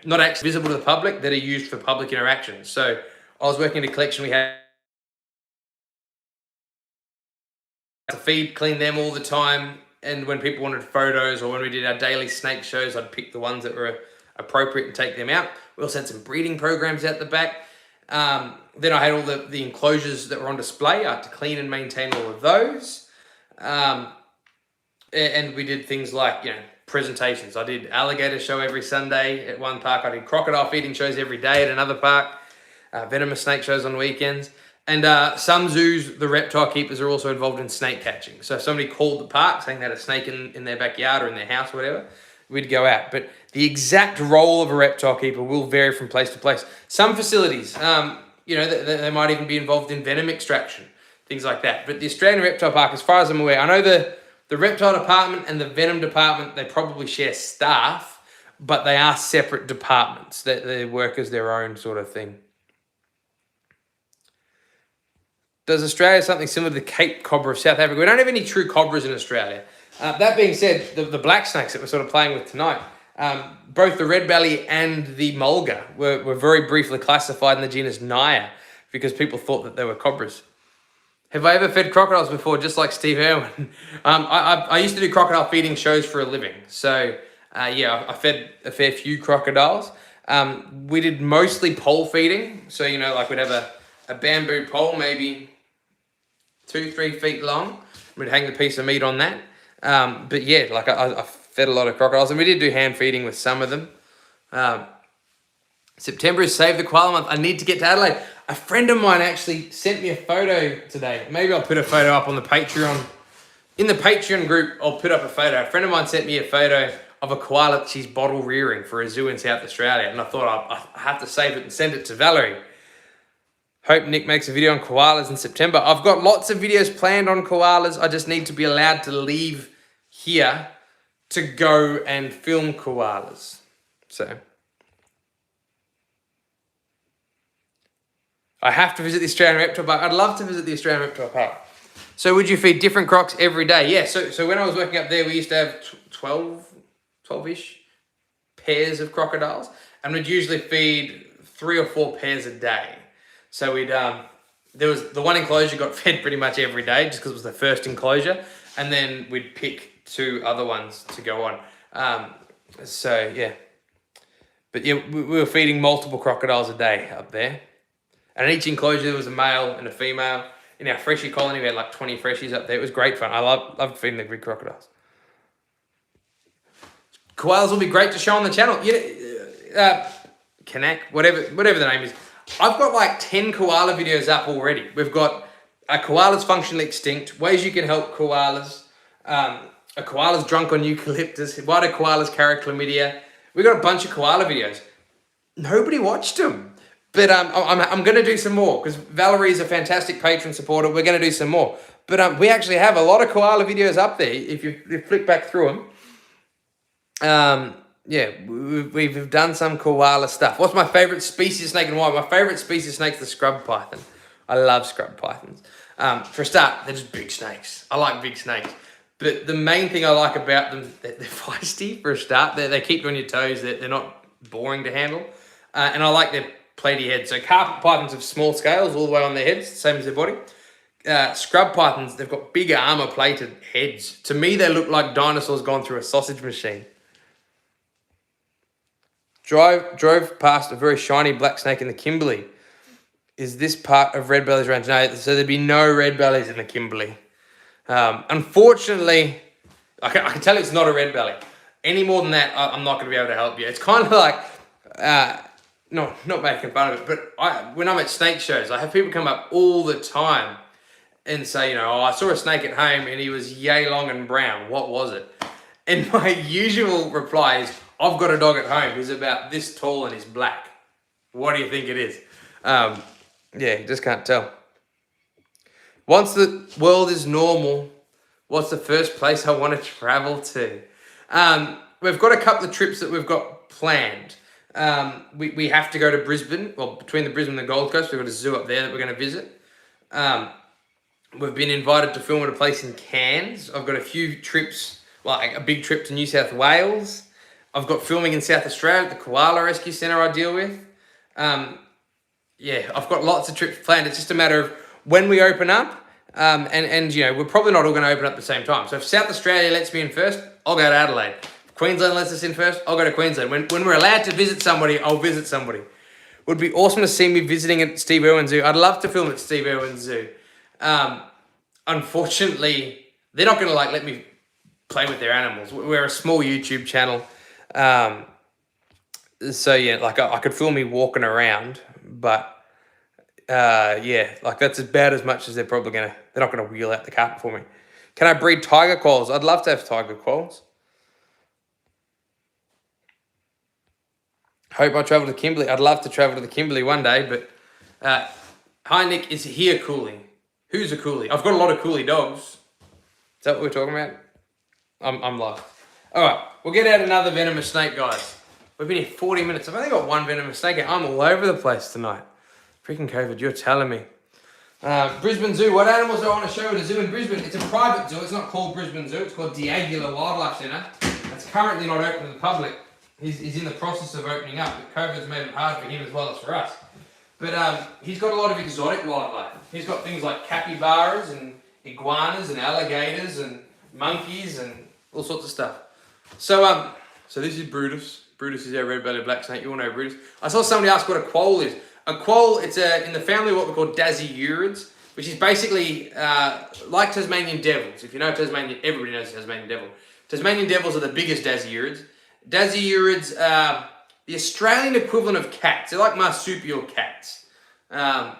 A: not actually visible to the public, that are used for public interactions. So I was working in a collection, we had to feed, clean them all the time. And when people wanted photos or when we did our daily snake shows, I'd pick the ones that were appropriate and take them out. We also had some breeding programs out the back. Then I had all the enclosures that were on display. I had to clean and maintain all of those. And we did things like, presentations. I did alligator show every Sunday at one park. I did crocodile feeding shows every day at another park. Venomous snake shows on weekends. And some zoos, the reptile keepers are also involved in snake catching. So if somebody called the park saying they had a snake in their backyard or in their house or whatever, we'd go out. But the exact role of a reptile keeper will vary from place to place. Some facilities, they might even be involved in venom extraction, things like that. But the Australian Reptile Park, as far as I'm aware, I know the reptile department and the venom department, they probably share staff, but they are separate departments. They work as their own sort of thing. Does Australia have something similar to the Cape cobra of South Africa? We don't have any true cobras in Australia. That being said, the black snakes that we're sort of playing with tonight, both the red belly and the mulga were very briefly classified in the genus Naya because people thought that they were cobras. Have I ever fed crocodiles before, just like Steve Irwin? I used to do crocodile feeding shows for a living. So, yeah, I fed a fair few crocodiles. We did mostly pole feeding. So, you know, like we'd have a bamboo pole, maybe 2-3 feet long. We'd hang the piece of meat on that. But yeah, like I fed a lot of crocodiles. And we did do hand feeding with some of them. September is Save the Koala Month. I need to get to Adelaide. A friend of mine actually sent me a photo today. Maybe I'll put a photo up on the Patreon. In the Patreon group, I'll put up a photo. A friend of mine sent me a photo of a koala that she's bottle rearing for a zoo in South Australia. And I thought I have to save it and send it to Valerie. Hope Nick makes a video on koalas in September. I've got lots of videos planned on koalas. I just need to be allowed to leave here to go and film koalas. So I have to visit the Australian Reptile Park. I'd love to visit the Australian Reptile Park. So would you feed different crocs every day? Yeah, so when I was working up there, we used to have 12-ish pairs of crocodiles. And we'd usually feed 3 or 4 pairs a day. So we'd, there was, the one enclosure got fed pretty much every day just because it was the first enclosure. And then we'd pick 2 other ones to go on. So yeah. But yeah, we were feeding multiple crocodiles a day up there. And in each enclosure, there was a male and a female. In our freshie colony, we had like 20 freshies up there. It was great fun. I loved feeding the big crocodiles. Koalas will be great to show on the channel. Kanak, whatever the name is. I've got like 10 koala videos up already. We've got a koala's functionally extinct, ways you can help koalas, a koala's drunk on eucalyptus, why do koalas carry chlamydia. We've got a bunch of koala videos. Nobody watched them. But I'm going to do some more because Valerie is a fantastic patron supporter. We're going to do some more. But we actually have a lot of koala videos up there if you flick back through them. Yeah, we've done some koala stuff. What's my favourite species of snake and why? My favourite species of snake is the scrub python. I love scrub pythons. For a start, they're just big snakes. I like big snakes. But the main thing I like about them, they're feisty for a start. They keep you on your toes. They're not boring to handle. And I like their platy heads. So carpet pythons have small scales all the way on their heads, same as their body. Scrub pythons, they've got big armor-plated heads. To me, they look like dinosaurs gone through a sausage machine. Drove past a very shiny black snake in the Kimberley. Is this part of red belly's range? No, so there'd be no red bellies in the Kimberley. Unfortunately, I can tell it's not a red belly. Any more than that, I'm not going to be able to help you. It's kind of like, not making fun of it, but when I'm at snake shows, I have people come up all the time and say, you know, oh, I saw a snake at home and he was yay long and brown. What was it? And my usual reply is, I've got a dog at home who's about this tall and he's black. What do you think it is? Yeah, you just can't tell. Once the world is normal, what's the first place I want to travel to? We've got a couple of trips that we've got planned. We have to go to Brisbane. Well, between the Brisbane and the Gold Coast, we've got a zoo up there that we're going to visit. We've been invited to film at a place in Cairns. I've got a few trips, like a big trip to New South Wales. I've got filming in South Australia at the Koala Rescue Centre I deal with. Yeah, I've got lots of trips planned. It's just a matter of when we open up. And you know, we're probably not all going to open up at the same time. So if South Australia lets me in first, I'll go to Adelaide. If Queensland lets us in first, I'll go to Queensland. When we're allowed to visit somebody, I'll visit somebody. Would be awesome to see me visiting at Steve Irwin Zoo. I'd love to film at Steve Irwin Zoo. Unfortunately, they're not going to let me play with their animals. We're a small YouTube channel. So yeah, I could film me walking around, but yeah, that's about as much as they're not gonna wheel out the carpet for me. Can I breed tiger quolls? I'd love to have tiger quolls. Hope I travel to Kimberley. I'd love to travel to the Kimberley one day, but hi Nick, is he a coolie? Who's a coolie? I've got a lot of coolie dogs. Is that what we're talking about? I'm lost. All right, we'll get out another venomous snake, guys. We've been here 40 minutes. I've only got one venomous snake. I'm all over the place tonight. Freaking COVID, you're telling me. Brisbane Zoo. What animals do I want to show at a zoo in Brisbane? It's a private zoo. It's not called Brisbane Zoo. It's called Diagula Wildlife Centre. It's currently not open to the public. He's in the process of opening up, but COVID's made it hard for him as well as for us. But he's got a lot of exotic wildlife. He's got things like capybaras and iguanas and alligators and monkeys and all sorts of stuff. So this is Brutus. Brutus is our red-bellied black snake. You all know Brutus. I saw somebody ask what a quoll is. A quoll, it's in the family of what we call dasyurids, which is basically like Tasmanian devils. If you know Tasmanian, everybody knows Tasmanian devil. Tasmanian devils are the biggest dasyurids. Dasyurids are the Australian equivalent of cats. They're like marsupial cats. I've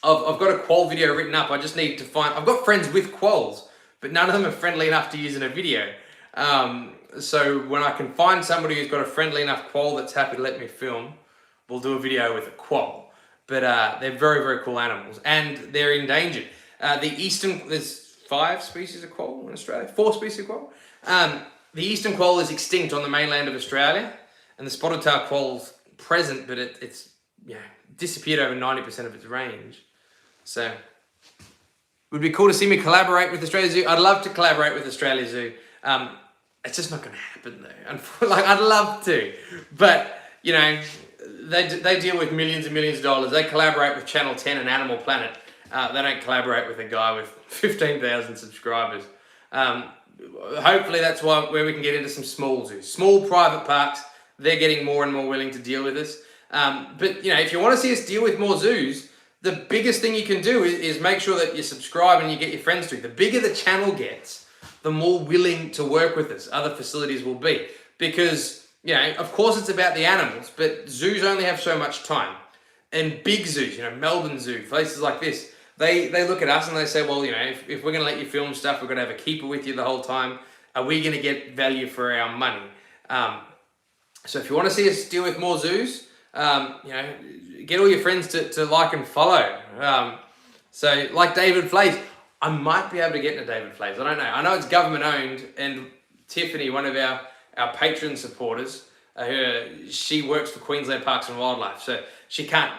A: got a quoll video written up. I just need to find... I've got friends with quolls, but none of them are friendly enough to use in a video. So when I can find somebody who's got a friendly enough quoll that's happy to let me film, we'll do a video with a quoll. But they're very, very cool animals, and they're endangered. There's 5 species of quoll in Australia, 4 species of quoll. The eastern quoll is extinct on the mainland of Australia, and the spotted tail quoll's present, but it's disappeared over 90% of its range. So, would be cool to see me collaborate with Australia Zoo. I'd love to collaborate with Australia Zoo. It's just not going to happen though. Like, I'd love to, but you know, they deal with millions and millions of dollars. They collaborate with Channel 10 and Animal Planet. They don't collaborate with a guy with 15,000 subscribers. Hopefully that's where we can get into some small zoos, small private parks. They're getting more and more willing to deal with this. But you know, if you want to see us deal with more zoos, the biggest thing you can do is make sure that you subscribe and you get your friends to. The bigger the channel gets, the more willing to work with us other facilities will be. Because, you know, of course it's about the animals, but zoos only have so much time. And big zoos, you know, Melbourne Zoo, places like this, they look at us and they say, well, you know, if we're going to let you film stuff, we're going to have a keeper with you the whole time. Are we going to get value for our money? So if you want to see us deal with more zoos, you know, get all your friends to like and follow. So like David Flays, I might be able to get into David Flays. I don't know. I know it's government owned, and Tiffany, one of our patron supporters, she works for Queensland Parks and Wildlife, so she can't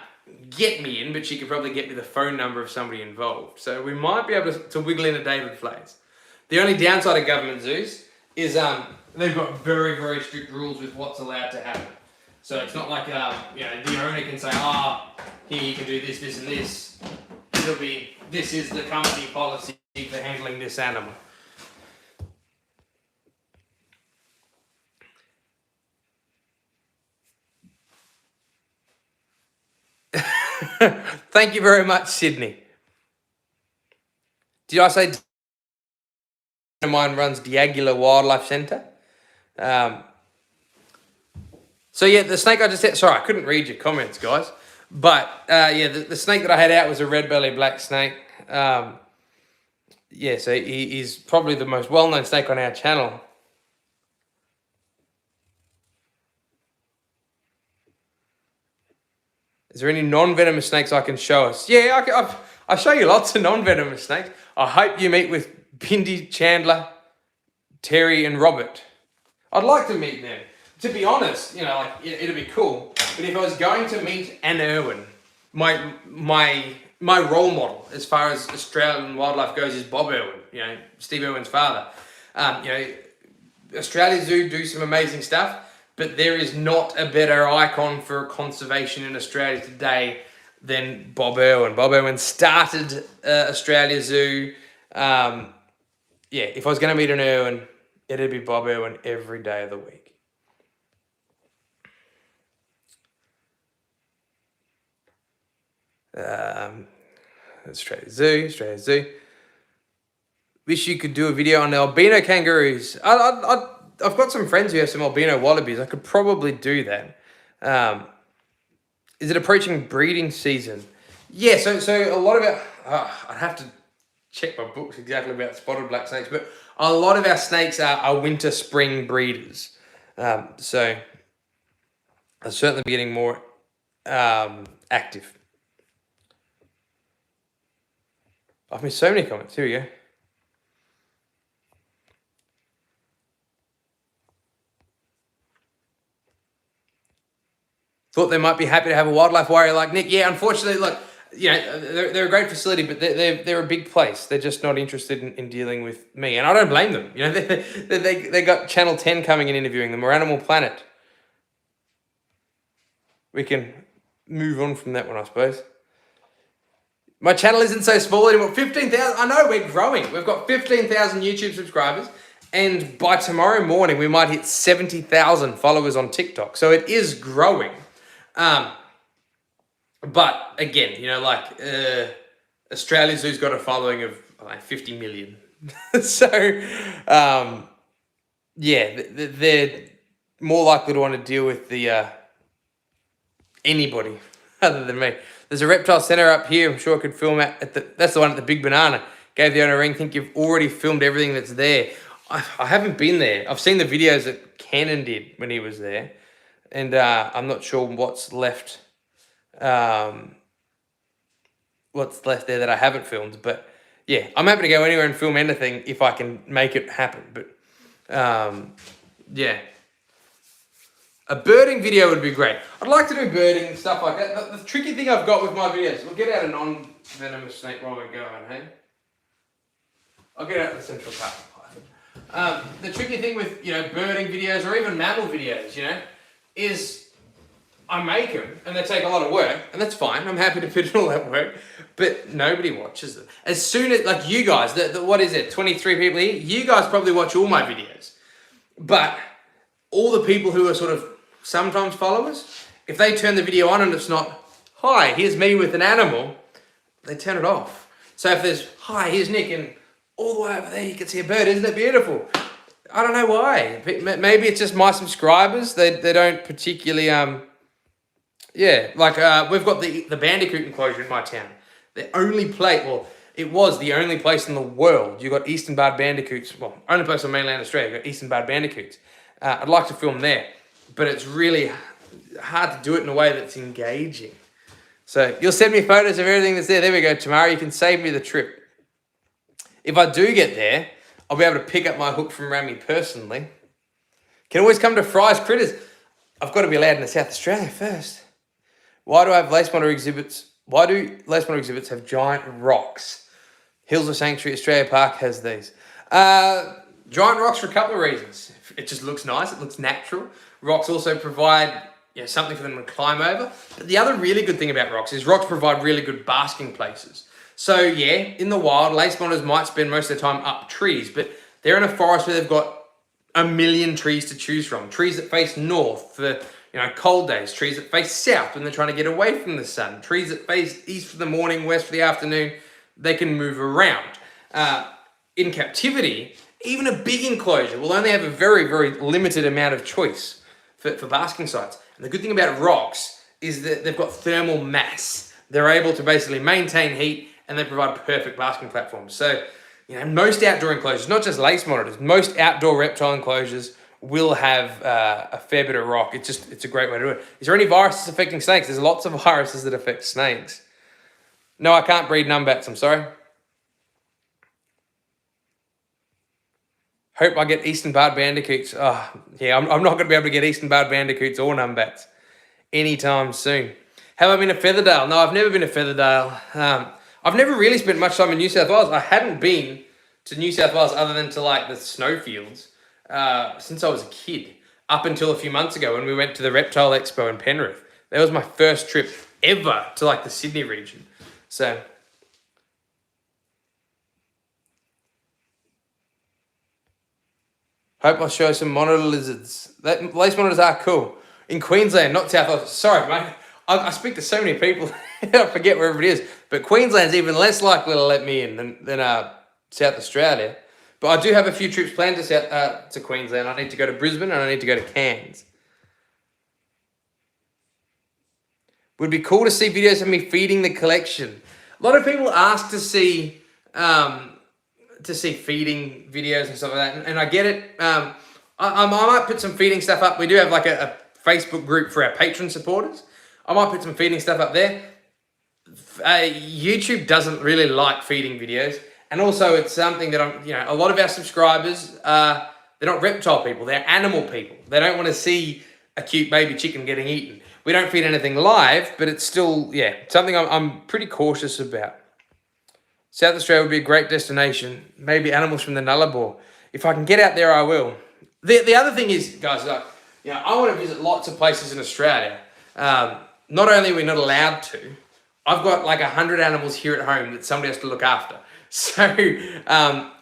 A: get me in, but she could probably get me the phone number of somebody involved. So we might be able to wiggle in a David Flays. The only downside of government zoos is they've got very, very strict rules with what's allowed to happen. So it's not like you know, the owner can say, here you can do this, this, and this. It'll be, this is the company policy for handling this animal. Thank you very much, Sydney. Did I say mine runs Diagula Wildlife Centre? So yeah, the snake I just had, sorry, I couldn't read your comments, guys. But yeah, the snake that I had out was a red-bellied black snake. Yeah, so he's probably the most well-known snake on our channel. Is there any non-venomous snakes I can show us? Yeah, I'll show you lots of non-venomous snakes. I hope you meet with Bindi, Chandler, Terry, and Robert. I'd like to meet them. To be honest, you know, like it'd be cool. But if I was going to meet Anne Irwin, my role model as far as Australian wildlife goes is Bob Irwin. You know, Steve Irwin's father. You know, Australia Zoo do some amazing stuff, but there is not a better icon for conservation in Australia today than Bob Irwin. Bob Irwin started Australia Zoo. Yeah, if I was going to meet an Irwin, it'd be Bob Irwin every day of the week. Australia Zoo. Wish you could do a video on albino kangaroos. I've got some friends who have some albino wallabies. I could probably do that. Is it approaching breeding season? Yeah, so a lot of our... I'd have to check my books exactly about spotted black snakes, but a lot of our snakes are winter spring breeders. So I'll certainly be getting more active. I've missed so many comments. Here we go. Thought they might be happy to have a wildlife warrior like Nick. Yeah, unfortunately, look, you know, they're a great facility, but they're a big place. They're just not interested in dealing with me, and I don't blame them. You know, they got Channel 10 coming and interviewing them, or Animal Planet. We can move on from that one, I suppose. My channel isn't so small anymore. 15,000. I know, we're growing. We've got 15,000 YouTube subscribers. And by tomorrow morning, we might hit 70,000 followers on TikTok. So it is growing. But again, you know, like Australia Zoo's got a following of like 50 million. So, yeah, they're more likely to want to deal with the anybody other than me. There's a reptile center up here. I'm sure I could film at the. That's the one at the Big Banana. Gave the owner a ring. Think you've already filmed everything that's there. I haven't been there. I've seen the videos that Cannon did when he was there, and I'm not sure what's left. What's left there that I haven't filmed, but yeah, I'm happy to go anywhere and film anything if I can make it happen. But yeah. A birding video would be great. I'd like to do birding and stuff like that. The tricky thing I've got with my videos, we'll get out a non-venomous snake while we're going, hey? I'll get out the central carpet python. The tricky thing with, you know, birding videos or even mammal videos, you know, is I make them and they take a lot of work, and that's fine. I'm happy to put in all that work, but nobody watches them. As soon as, like you guys, what is it, 23 people here? You guys probably watch all my videos, but all the people who are sort of sometimes followers, if they turn the video on and it's not, hi, here's me with an animal, they turn it off. So if there's, hi, here's Nick, and all the way over there you can see a bird, isn't it beautiful? I don't know why. Maybe it's just my subscribers. They don't particularly, yeah, like we've got the bandicoot enclosure in my town. The only place, well, it was the only place in the world you got eastern barred bandicoots. Well, only place on mainland Australia you got eastern barred bandicoots. I'd like to film there, but it's really hard to do it in a way that's engaging. So you'll send me photos of everything that's there. There we go, Tamara. You can save me the trip. If I do get there, I'll be able to pick up my hook from Rami personally. Can always come to Fry's Critters. I've got to be allowed in South Australia first. Why do I have lace monitor exhibits? Why do lace monitor exhibits have giant rocks? Hills of Sanctuary Australia Park has these. Giant rocks for a couple of reasons. It just looks nice. It looks natural. Rocks also provide, you know, something for them to climb over. But the other really good thing about rocks is rocks provide really good basking places. So yeah, in the wild, lace monitors might spend most of their time up trees, but they're in a forest where they've got a million trees to choose from. Trees that face north for, you know, cold days. Trees that face south when they're trying to get away from the sun. Trees that face east for the morning, west for the afternoon. They can move around. In captivity, even a big enclosure will only have a very, very limited amount of choice for basking sites. And the good thing about rocks is that they've got thermal mass. They're able to basically maintain heat, and they provide perfect basking platforms. So, you know, most outdoor enclosures, not just lace monitors, most outdoor reptile enclosures will have a fair bit of rock. It's a great way to do it. Is there any viruses affecting snakes? There's lots of viruses that affect snakes. No, I can't breed numbats, I'm sorry. Hope I get eastern barred bandicoots. Oh, yeah, I'm not going to be able to get eastern barred bandicoots or numbats anytime soon. Have I been to Featherdale? No, I've never been to Featherdale. I've never really spent much time in New South Wales. I hadn't been to New South Wales other than to like the snowfields since I was a kid, up until a few months ago when we went to the Reptile Expo in Penrith. That was my first trip ever to like the Sydney region. So hope I'll show some monitor lizards. Lace monitors are cool. In Queensland, not South Wales. Sorry, mate. I speak to so many people, I forget where everybody is. But Queensland's even less likely to let me in than South Australia. But I do have a few trips planned to Queensland. I need to go to Brisbane and I need to go to Cairns. Would be cool to see videos of me feeding the collection. A lot of people ask to see feeding videos and stuff like that, and I get it. I might put some feeding stuff up. We do have like a Facebook group for our patron supporters. I might put some feeding stuff up there. YouTube doesn't really like feeding videos, and also it's something that a lot of our subscribers they're not reptile people, they're animal people. They don't want to see a cute baby chicken getting eaten. We don't feed anything live, but it's still, something I'm pretty cautious about. South Australia would be a great destination. Maybe animals from the Nullarbor. If I can get out there, I will. The other thing is, guys, I want to visit lots of places in Australia. not only are we not allowed to, I've got like 100 animals here at home that somebody has to look after. So,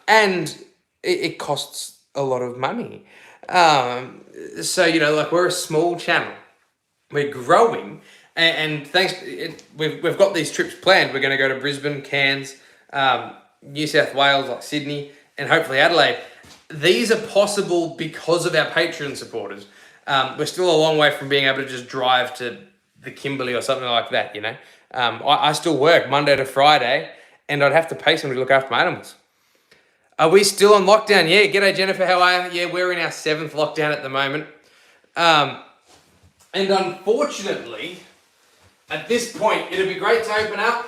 A: and it costs a lot of money. So, you know, like we're a small channel. We're growing, and thanks, we've got these trips planned. We're going to go to Brisbane, Cairns, New South Wales, like Sydney, and hopefully Adelaide. These are possible because of our Patreon supporters. We're still a long way from being able to just drive to the Kimberley or something like that, you know. I still work Monday to Friday, and I'd have to pay somebody to look after my animals. Are we still on lockdown? Yeah, g'day Jennifer, how are you? Yeah, we're in our 7th lockdown at the moment. And unfortunately, at this point, it'd be great to open up,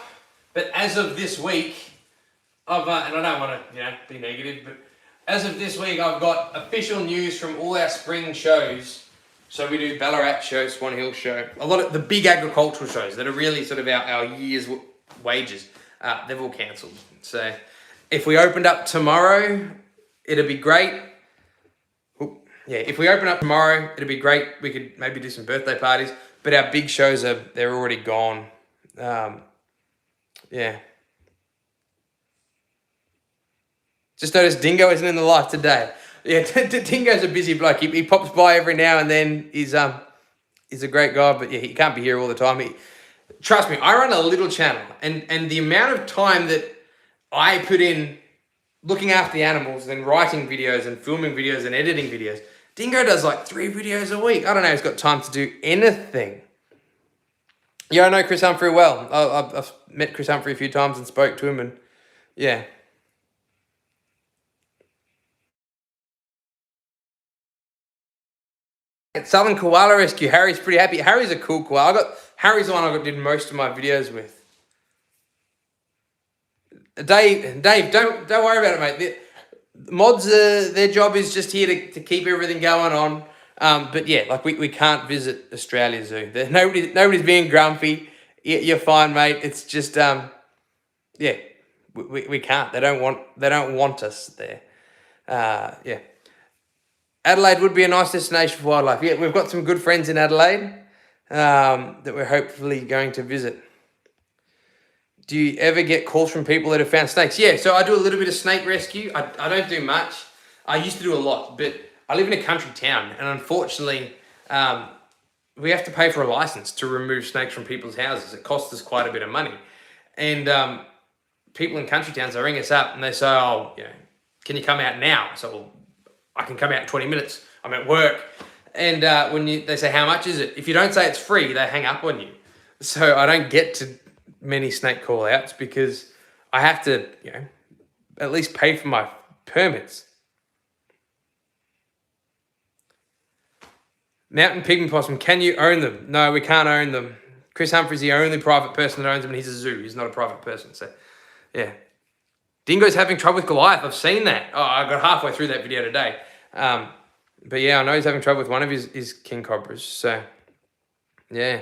A: but as of this week, and I don't want to, you know, be negative, but as of this week, I've got official news from all our spring shows. So we do Ballarat show, Swan Hill show, a lot of the big agricultural shows that are really sort of our year's wages. They've all cancelled. So if we opened up tomorrow, it'd be great. Yeah, if we open up tomorrow, it'd be great. We could maybe do some birthday parties, but our big shows they're already gone. Yeah. Just noticed Dingo isn't in the live today. Yeah, Dingo's a busy bloke. He pops by every now and then. He's a great guy, but yeah, he can't be here all the time. Trust me, I run a little channel, and the amount of time that I put in looking after the animals, then writing videos and filming videos and editing videos. Dingo does like 3 videos a week. I don't know, he's got time to do anything. Yeah, I know Chris Humphrey well. I've met Chris Humphrey a few times and spoke to him, and yeah. At Southern Koala Rescue, Harry's pretty happy. Harry's a cool koala. Harry's the one I did most of my videos with. Dave, don't worry about it, mate. The mods, their job is just here to keep everything going on. But yeah, like we can't visit Australia Zoo. Nobody's being grumpy. You're fine, mate. It's just yeah, we can't. They don't want us there. Yeah. Adelaide would be a nice destination for wildlife. Yeah, we've got some good friends in Adelaide that we're hopefully going to visit. Do you ever get calls from people that have found snakes? Yeah, so I do a little bit of snake rescue. I don't do much. I used to do a lot, but I live in a country town, and unfortunately, we have to pay for a license to remove snakes from people's houses. It costs us quite a bit of money. And people in country towns, they ring us up and they say, oh, you know, can you come out now? So, well, I can come out in 20 minutes. I'm at work. And when they say, how much is it? If you don't say it's free, they hang up on you. So I don't get to many snake call outs because I have to, you know, at least pay for my permits. Mountain pygmy possum, can you own them? No, we can't own them. Chris Humphrey's the only private person that owns them, and he's a zoo. He's not a private person. So, yeah. Dingo's having trouble with Goliath. I've seen that. Oh, I got halfway through that video today. But yeah, I know he's having trouble with one of his king cobras. So, yeah.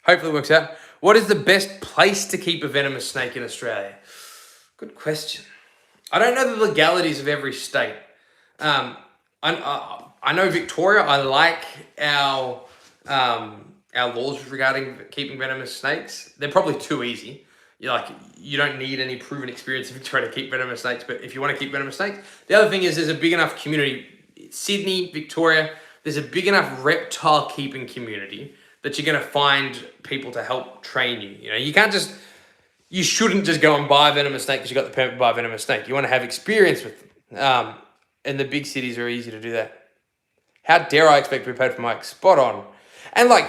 A: Hopefully it works out. What is the best place to keep a venomous snake in Australia? Good question. I don't know the legalities of every state. I know Victoria. I like our laws regarding keeping venomous snakes. They're probably too easy. You don't need any proven experience in Victoria to keep venomous snakes. But if you want to keep venomous snakes, the other thing is there's a big enough community. Sydney, Victoria, there's a big enough reptile keeping community that you're going to find people to help train you. You know, you shouldn't just go and buy a venomous snake because you got the permit to buy a venomous snake. You want to have experience with them. And the big cities are easy to do that. How dare I expect to be paid for my spot on? And like,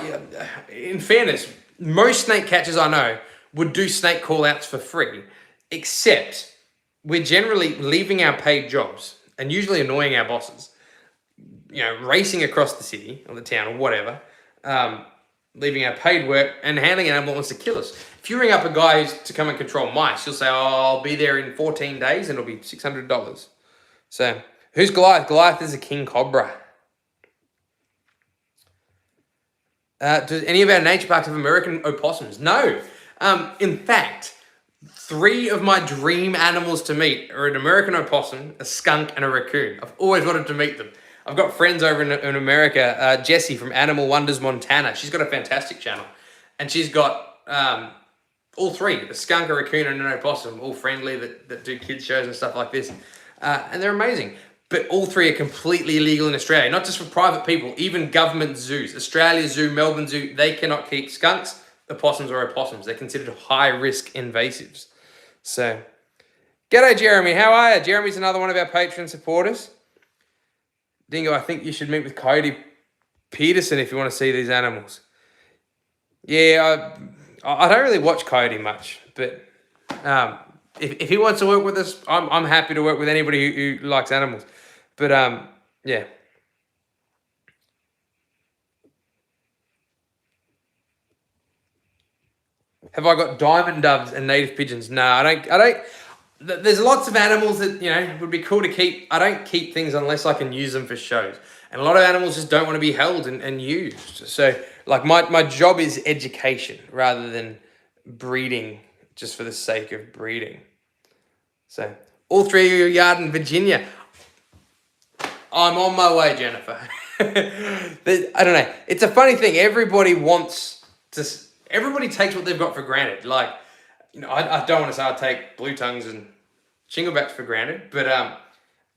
A: in fairness, most snake catchers I know would do snake call outs for free, except we're generally leaving our paid jobs and usually annoying our bosses, you know, racing across the city or the town or whatever, leaving our paid work and handling an animal that wants to kill us. If you ring up a guy who's to come and control mice, he'll say, oh, I'll be there in 14 days and it'll be $600. So who's Goliath? Goliath is a king cobra. Does any of our nature parks have American opossums? No. In fact, 3 of my dream animals to meet are an American opossum, a skunk, and a raccoon. I've always wanted to meet them. I've got friends over in America, Jessie from Animal Wonders Montana. She's got a fantastic channel. and she's got all three: the skunk, a raccoon, and an opossum, all friendly that do kids shows and stuff like this, and they're amazing. But all three are completely illegal in Australia, not just for private people, even government zoos. Australia Zoo, Melbourne Zoo, they cannot keep skunks, opossums, or opossums. They're considered high-risk invasives. So, g'day, Jeremy. How are you? Jeremy's another one of our Patreon supporters. Dingo, I think you should meet with Cody Peterson if you want to see these animals. Yeah, I don't really watch Cody much, but if he wants to work with us, I'm happy to work with anybody who likes animals. But yeah. Have I got diamond doves and native pigeons? No, I don't. There's lots of animals that would be cool to keep. I don't keep things unless I can use them for shows. And a lot of animals just don't want to be held and used. So like my job is education rather than breeding just for the sake of breeding. So all three of your yard in Virginia. I'm on my way, Jennifer. I don't know. It's a funny thing. Everybody takes what they've got for granted. Like, I don't want to say I take blue tongues and shinglebacks for granted, but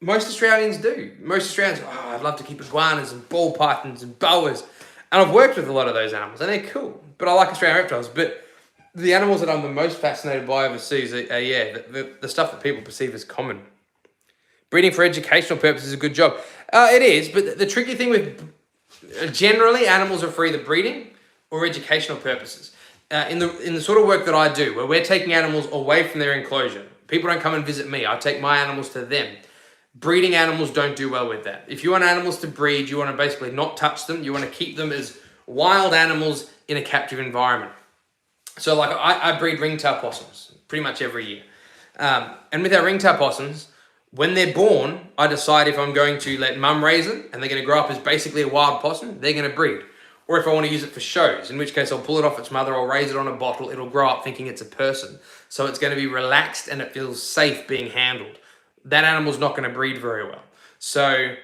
A: most Australians do. Most Australians, I'd love to keep iguanas and ball pythons and boas. And I've worked with a lot of those animals, and they're cool. But I like Australian reptiles. But the animals that I'm the most fascinated by overseas are the stuff that people perceive as common. Breeding for educational purposes is a good job. It is, but the tricky thing with generally animals are for either breeding or educational purposes. In the sort of work that I do, where we're taking animals away from their enclosure, people don't come and visit me. I take my animals to them. Breeding animals don't do well with that. If you want animals to breed, you want to basically not touch them. You want to keep them as wild animals in a captive environment. So like I breed ringtail possums pretty much every year. And with our ringtail possums, when they're born, I decide if I'm going to let mum raise them and they're going to grow up as basically a wild possum, they're going to breed. Or if I want to use it for shows, in which case I'll pull it off its mother, I'll raise it on a bottle, it'll grow up thinking it's a person. So it's going to be relaxed and it feels safe being handled. That animal's not going to breed very well. So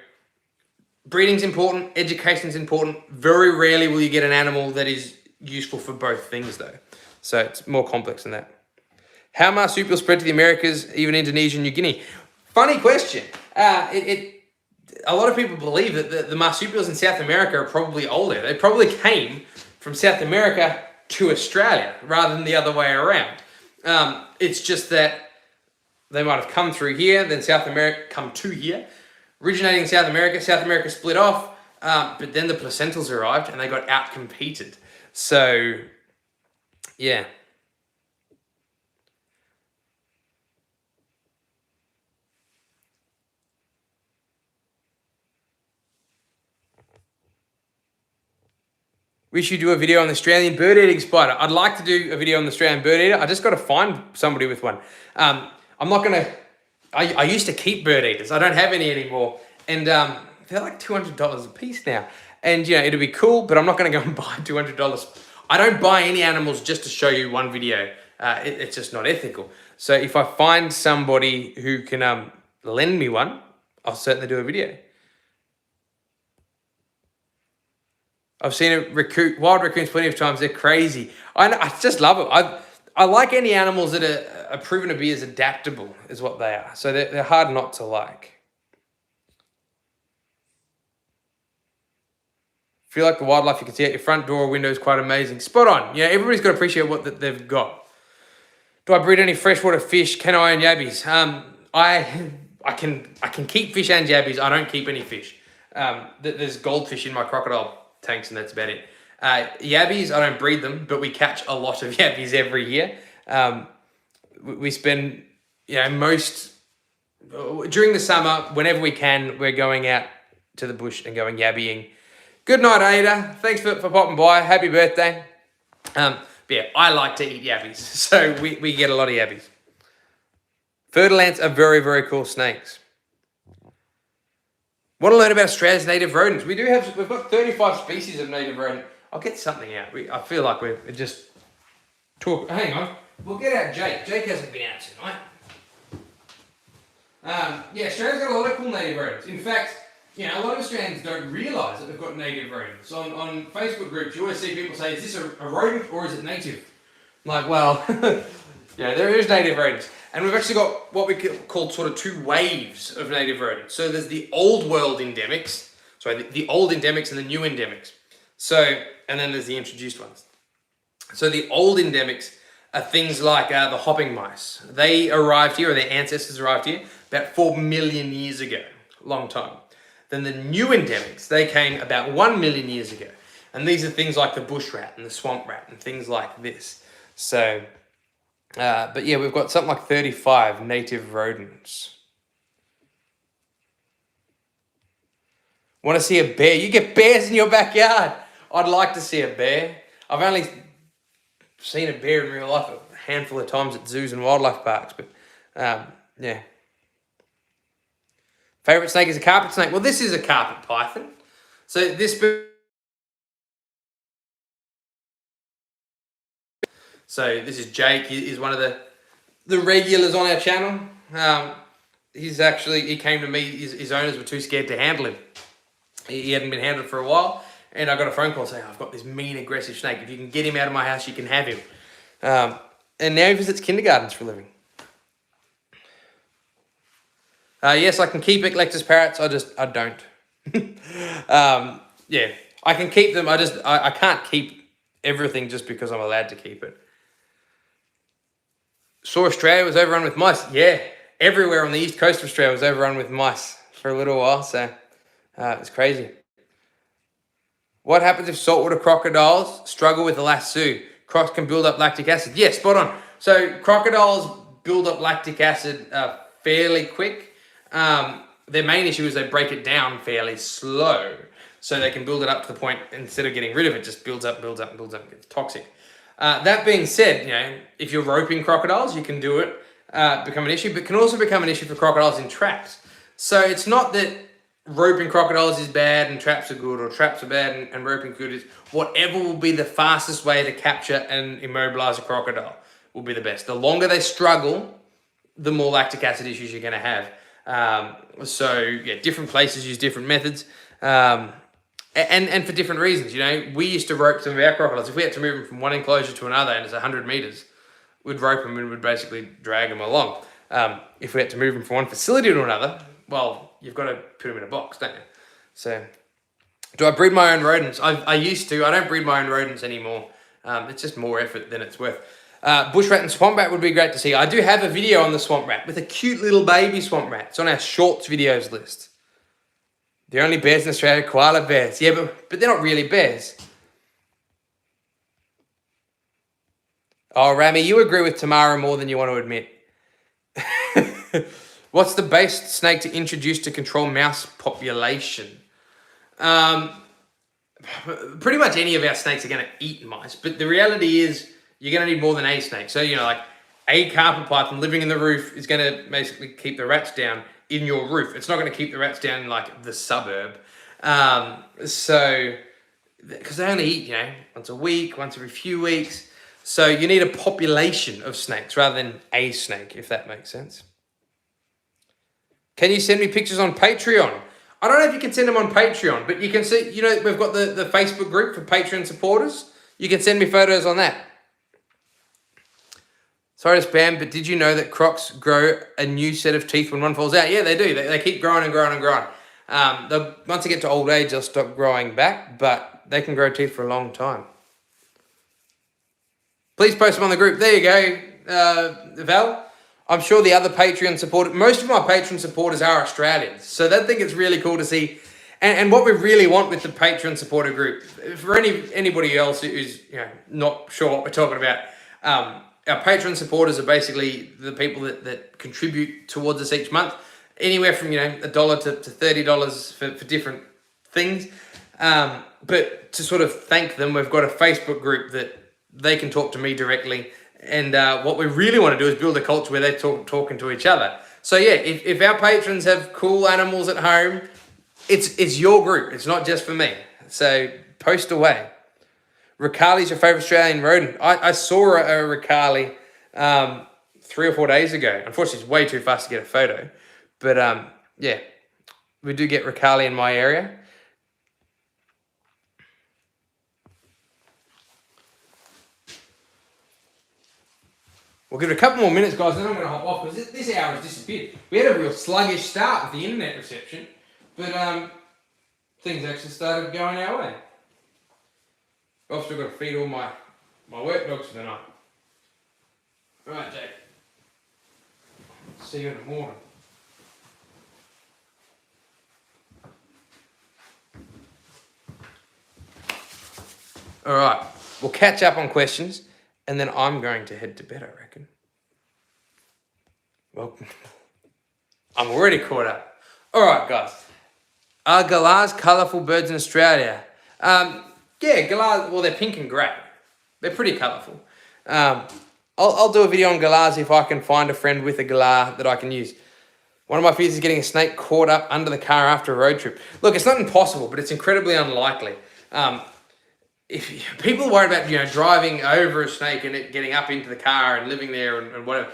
A: breeding's important, education's important. Very rarely will you get an animal that is useful for both things though. So it's more complex than that. How marsupials spread to the Americas, even Indonesia and New Guinea? Funny question. A lot of people believe that the marsupials in South America are probably older. They probably came from South America to Australia rather than the other way around. It's just that they might have come through here, then South America come to here. Originating in South America split off, but then the placentals arrived and they got out-competed. So, yeah. We should do a video on the Australian bird eating spider. I'd like to do a video on the Australian bird eater. I just got to find somebody with one. I'm not going to... I used to keep bird eaters. I don't have any anymore. And they're like $200 a piece now. And, it'd be cool, but I'm not going to go and buy $200. I don't buy any animals just to show you one video. It's just not ethical. So if I find somebody who can lend me one, I'll certainly do a video. I've seen wild raccoons plenty of times. They're crazy. I just love it. I like any animals that are proven to be as adaptable as what they are. So they're hard not to like. Feel like the wildlife you can see at your front door or window is quite amazing. Spot on. Everybody's got to appreciate what they've got. Do I breed any freshwater fish? Can I own yabbies? I can keep fish and yabbies. I don't keep any fish. There's goldfish in my crocodile tanks and that's about it. Yabbies, I don't breed them, but we catch a lot of yabbies every year. We spend, during the summer, whenever we can, we're going out to the bush and going yabbying. Good night, Ada. Thanks for popping by. Happy birthday. I like to eat yabbies, so we get a lot of yabbies. Fertile ants are very, very cool snakes. Want to learn about Australia's native rodents? We've got 35 species of native rodent. I'll get something out. I feel like we're just talk. Hang on, we'll get out Jake. Jake hasn't been out tonight. Australia's got a lot of cool native rodents. In fact, you know, a lot of Australians don't realise that they've got native rodents. On Facebook groups, you always see people say, is this a rodent or is it native? I'm like, well, yeah, there is native rodents. And we've actually got what we call sort of two waves of native rodents. So there's the old world endemics, the old endemics and the new endemics. So, and then there's the introduced ones. So the old endemics are things like the hopping mice. They arrived here, or their ancestors arrived here, about 4 million years ago. Long time. Then the new endemics, they came about 1 million years ago. And these are things like the bush rat and the swamp rat and things like this. So, but yeah, we've got something like 35 native rodents. Want to see a bear? You get bears in your backyard. I'd like to see a bear. I've only seen a bear in real life a handful of times at zoos and wildlife parks, but yeah. Favorite snake is a carpet snake. Well, this is a carpet python. So this. So this is Jake. He's one of the regulars on our channel. He came to me. His owners were too scared to handle him. He hadn't been handled for a while, and I got a phone call saying, I've got this mean, aggressive snake. If you can get him out of my house, you can have him. And now he visits kindergartens for a living. Yes, I can keep eclectus parrots. I don't. Yeah, I can keep them. I can't keep everything just because I'm allowed to keep it. Saw Australia was overrun with mice. Yeah, everywhere on the east coast of Australia was overrun with mice for a little while. So it's crazy. What happens if saltwater crocodiles struggle with the lasso? Crocs can build up lactic acid. Yeah, spot on. So crocodiles build up lactic acid fairly quick. Their main issue is they break it down fairly slow. So they can build it up to the point, instead of getting rid of it, just builds up, and gets toxic. That being said, you know, if you're roping crocodiles, you can do it, become an issue, but can also become an issue for crocodiles in traps. So it's not that roping crocodiles is bad and traps are good, or traps are bad and roping good. Is whatever will be the fastest way to capture and immobilize a crocodile will be the best. The longer they struggle, the more lactic acid issues you're going to have. So yeah, different places use different methods, and for different reasons. You know, we used to rope some of our crocodiles. If we had to move them from one enclosure to another and it's 100 meters, we'd rope them and we'd basically drag them along. If we had to move them from one facility to another, well, you've got to put them in a box, don't you? So, do I breed my own rodents? I used to. I don't breed my own rodents anymore. It's just more effort than it's worth. Bush rat and swamp rat would be great to see. I do have a video on the swamp rat with a cute little baby swamp rat. It's on our shorts videos list. The only bears in Australia are koala bears. Yeah, but they're not really bears. Oh, Rami, you agree with Tamara more than you want to admit. What's the best snake to introduce to control mouse population? Pretty much any of our snakes are going to eat mice, but the reality is you're going to need more than a snake. So, you know, like a carpet python living in the roof is going to basically keep the rats down in your roof. It's not going to keep the rats down in like the suburb. So, because they only eat, you know, once a week, once every few weeks. So you need a population of snakes rather than a snake, if that makes sense. Can you send me pictures on Patreon? I don't know if you can send them on Patreon, but you can see, you know, we've got the Facebook group for Patreon supporters. You can send me photos on that. Sorry to spam, but did you know that crocs grow a new set of teeth when one falls out? Yeah, they do. They keep growing and growing and growing. Once they get to old age, they'll stop growing back, but they can grow teeth for a long time. Please post them on the group. There you go, Val. I'm sure the other Patreon supporters, most of my Patreon supporters are Australians. So they think it's really cool to see. And what we really want with the Patreon supporter group, for anybody else who's, you know, not sure what we're talking about, our Patreon supporters are basically the people that contribute towards us each month, anywhere from, you know, $1 to $30 for different things. But to sort of thank them, we've got a Facebook group that they can talk to me directly. And what we really want to do is build a culture where they're talking to each other. So yeah, if our patrons have cool animals at home, it's your group. It's not just for me. So post away. Ricali's your favourite Australian rodent. I saw a Ricali 3 or 4 days ago. Unfortunately, it's way too fast to get a photo. But yeah, We do get Ricali in my area. We'll give it a couple more minutes, guys, then I'm going to hop off because this hour has disappeared. We had a real sluggish start with the internet reception, but things actually started going our way. I've still got to feed all my work dogs for the night. Alright, Jake. See you in the morning. Alright, we'll catch up on questions and then I'm going to head to bed, I reckon. Well, I'm already caught up. Alright, guys. Are galahs colourful birds in Australia? Yeah, galahs, well, they're pink and grey. They're pretty colourful. I'll do a video on galahs if I can find a friend with a galah that I can use. One of my fears is getting a snake caught up under the car after a road trip. Look, it's not impossible, but it's incredibly unlikely. If people are worried about driving over a snake and it getting up into the car and living there and whatever,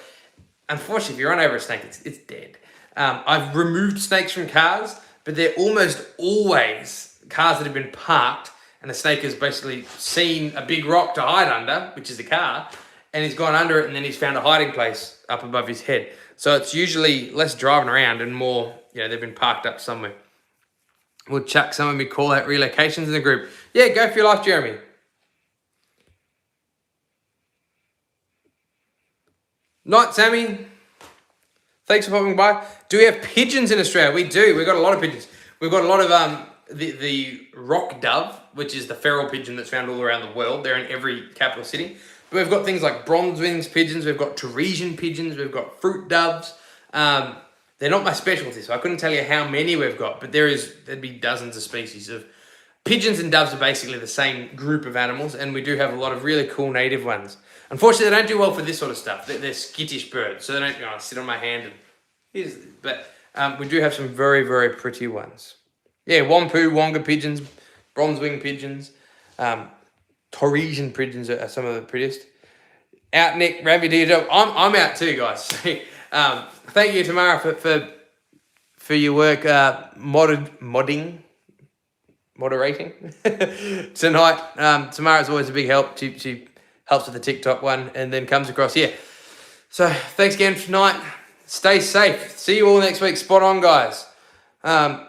A: unfortunately, if you run over a snake, it's dead. I've removed snakes from cars, but they're almost always cars that have been parked and the snake has basically seen a big rock to hide under, which is the car, and he's gone under it and then he's found a hiding place up above his head. So it's usually less driving around and more, they've been parked up somewhere. We'll chuck some of me call out relocations in the group. Yeah, go for your life, Jeremy. Night, Sammy. Thanks for popping by. Do we have pigeons in Australia? We do. We've got a lot of pigeons. We've got a lot of the rock dove, which is the feral pigeon that's found all around the world. They're in every capital city. But we've got things like bronze-wings pigeons. We've got Teresian pigeons. We've got fruit doves. They're not my specialty, so I couldn't tell you how many we've got. But there'd be dozens of species of pigeons and doves are basically the same group of animals, and we do have a lot of really cool native ones. Unfortunately, they don't do well for this sort of stuff. They're skittish birds, so they don't sit on my hand. But we do have some very, very pretty ones. Yeah, Wampu, Wonga pigeons, bronze-wing pigeons, Torresian pigeons are some of the prettiest. Out, Nick, Ravi, I'm out too, guys. Thank you, Tamara, for your work moderating tonight. Tamara's always a big help. She helps with the TikTok one and then comes across here. So thanks again for tonight. Stay safe. See you all next week. Spot on, guys. I'm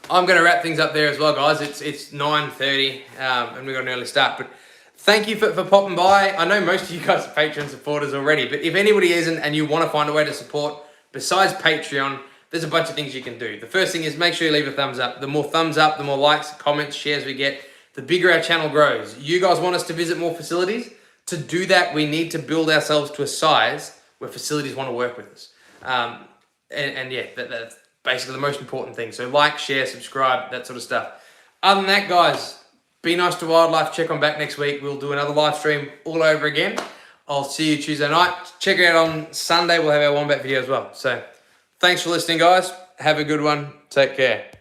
A: going to wrap things up there as well, guys. It's 9:30 and we've got an early start. But thank you for popping by. I know most of you guys are Patreon supporters already, but if anybody isn't and you want to find a way to support besides Patreon, there's a bunch of things you can do. The first thing is make sure you leave a thumbs up. The more thumbs up, the more likes, comments, shares we get, the bigger our channel grows. You guys want us to visit more facilities? To do that, we need to build ourselves to a size where facilities want to work with us. Yeah, that's basically the most important thing. So like, share, subscribe, that sort of stuff. Other than that, guys, be nice to wildlife. Check on back next week. We'll do another live stream all over again. I'll see you Tuesday night. Check it out on Sunday. We'll have our wombat video as well. So thanks for listening, guys. Have a good one. Take care.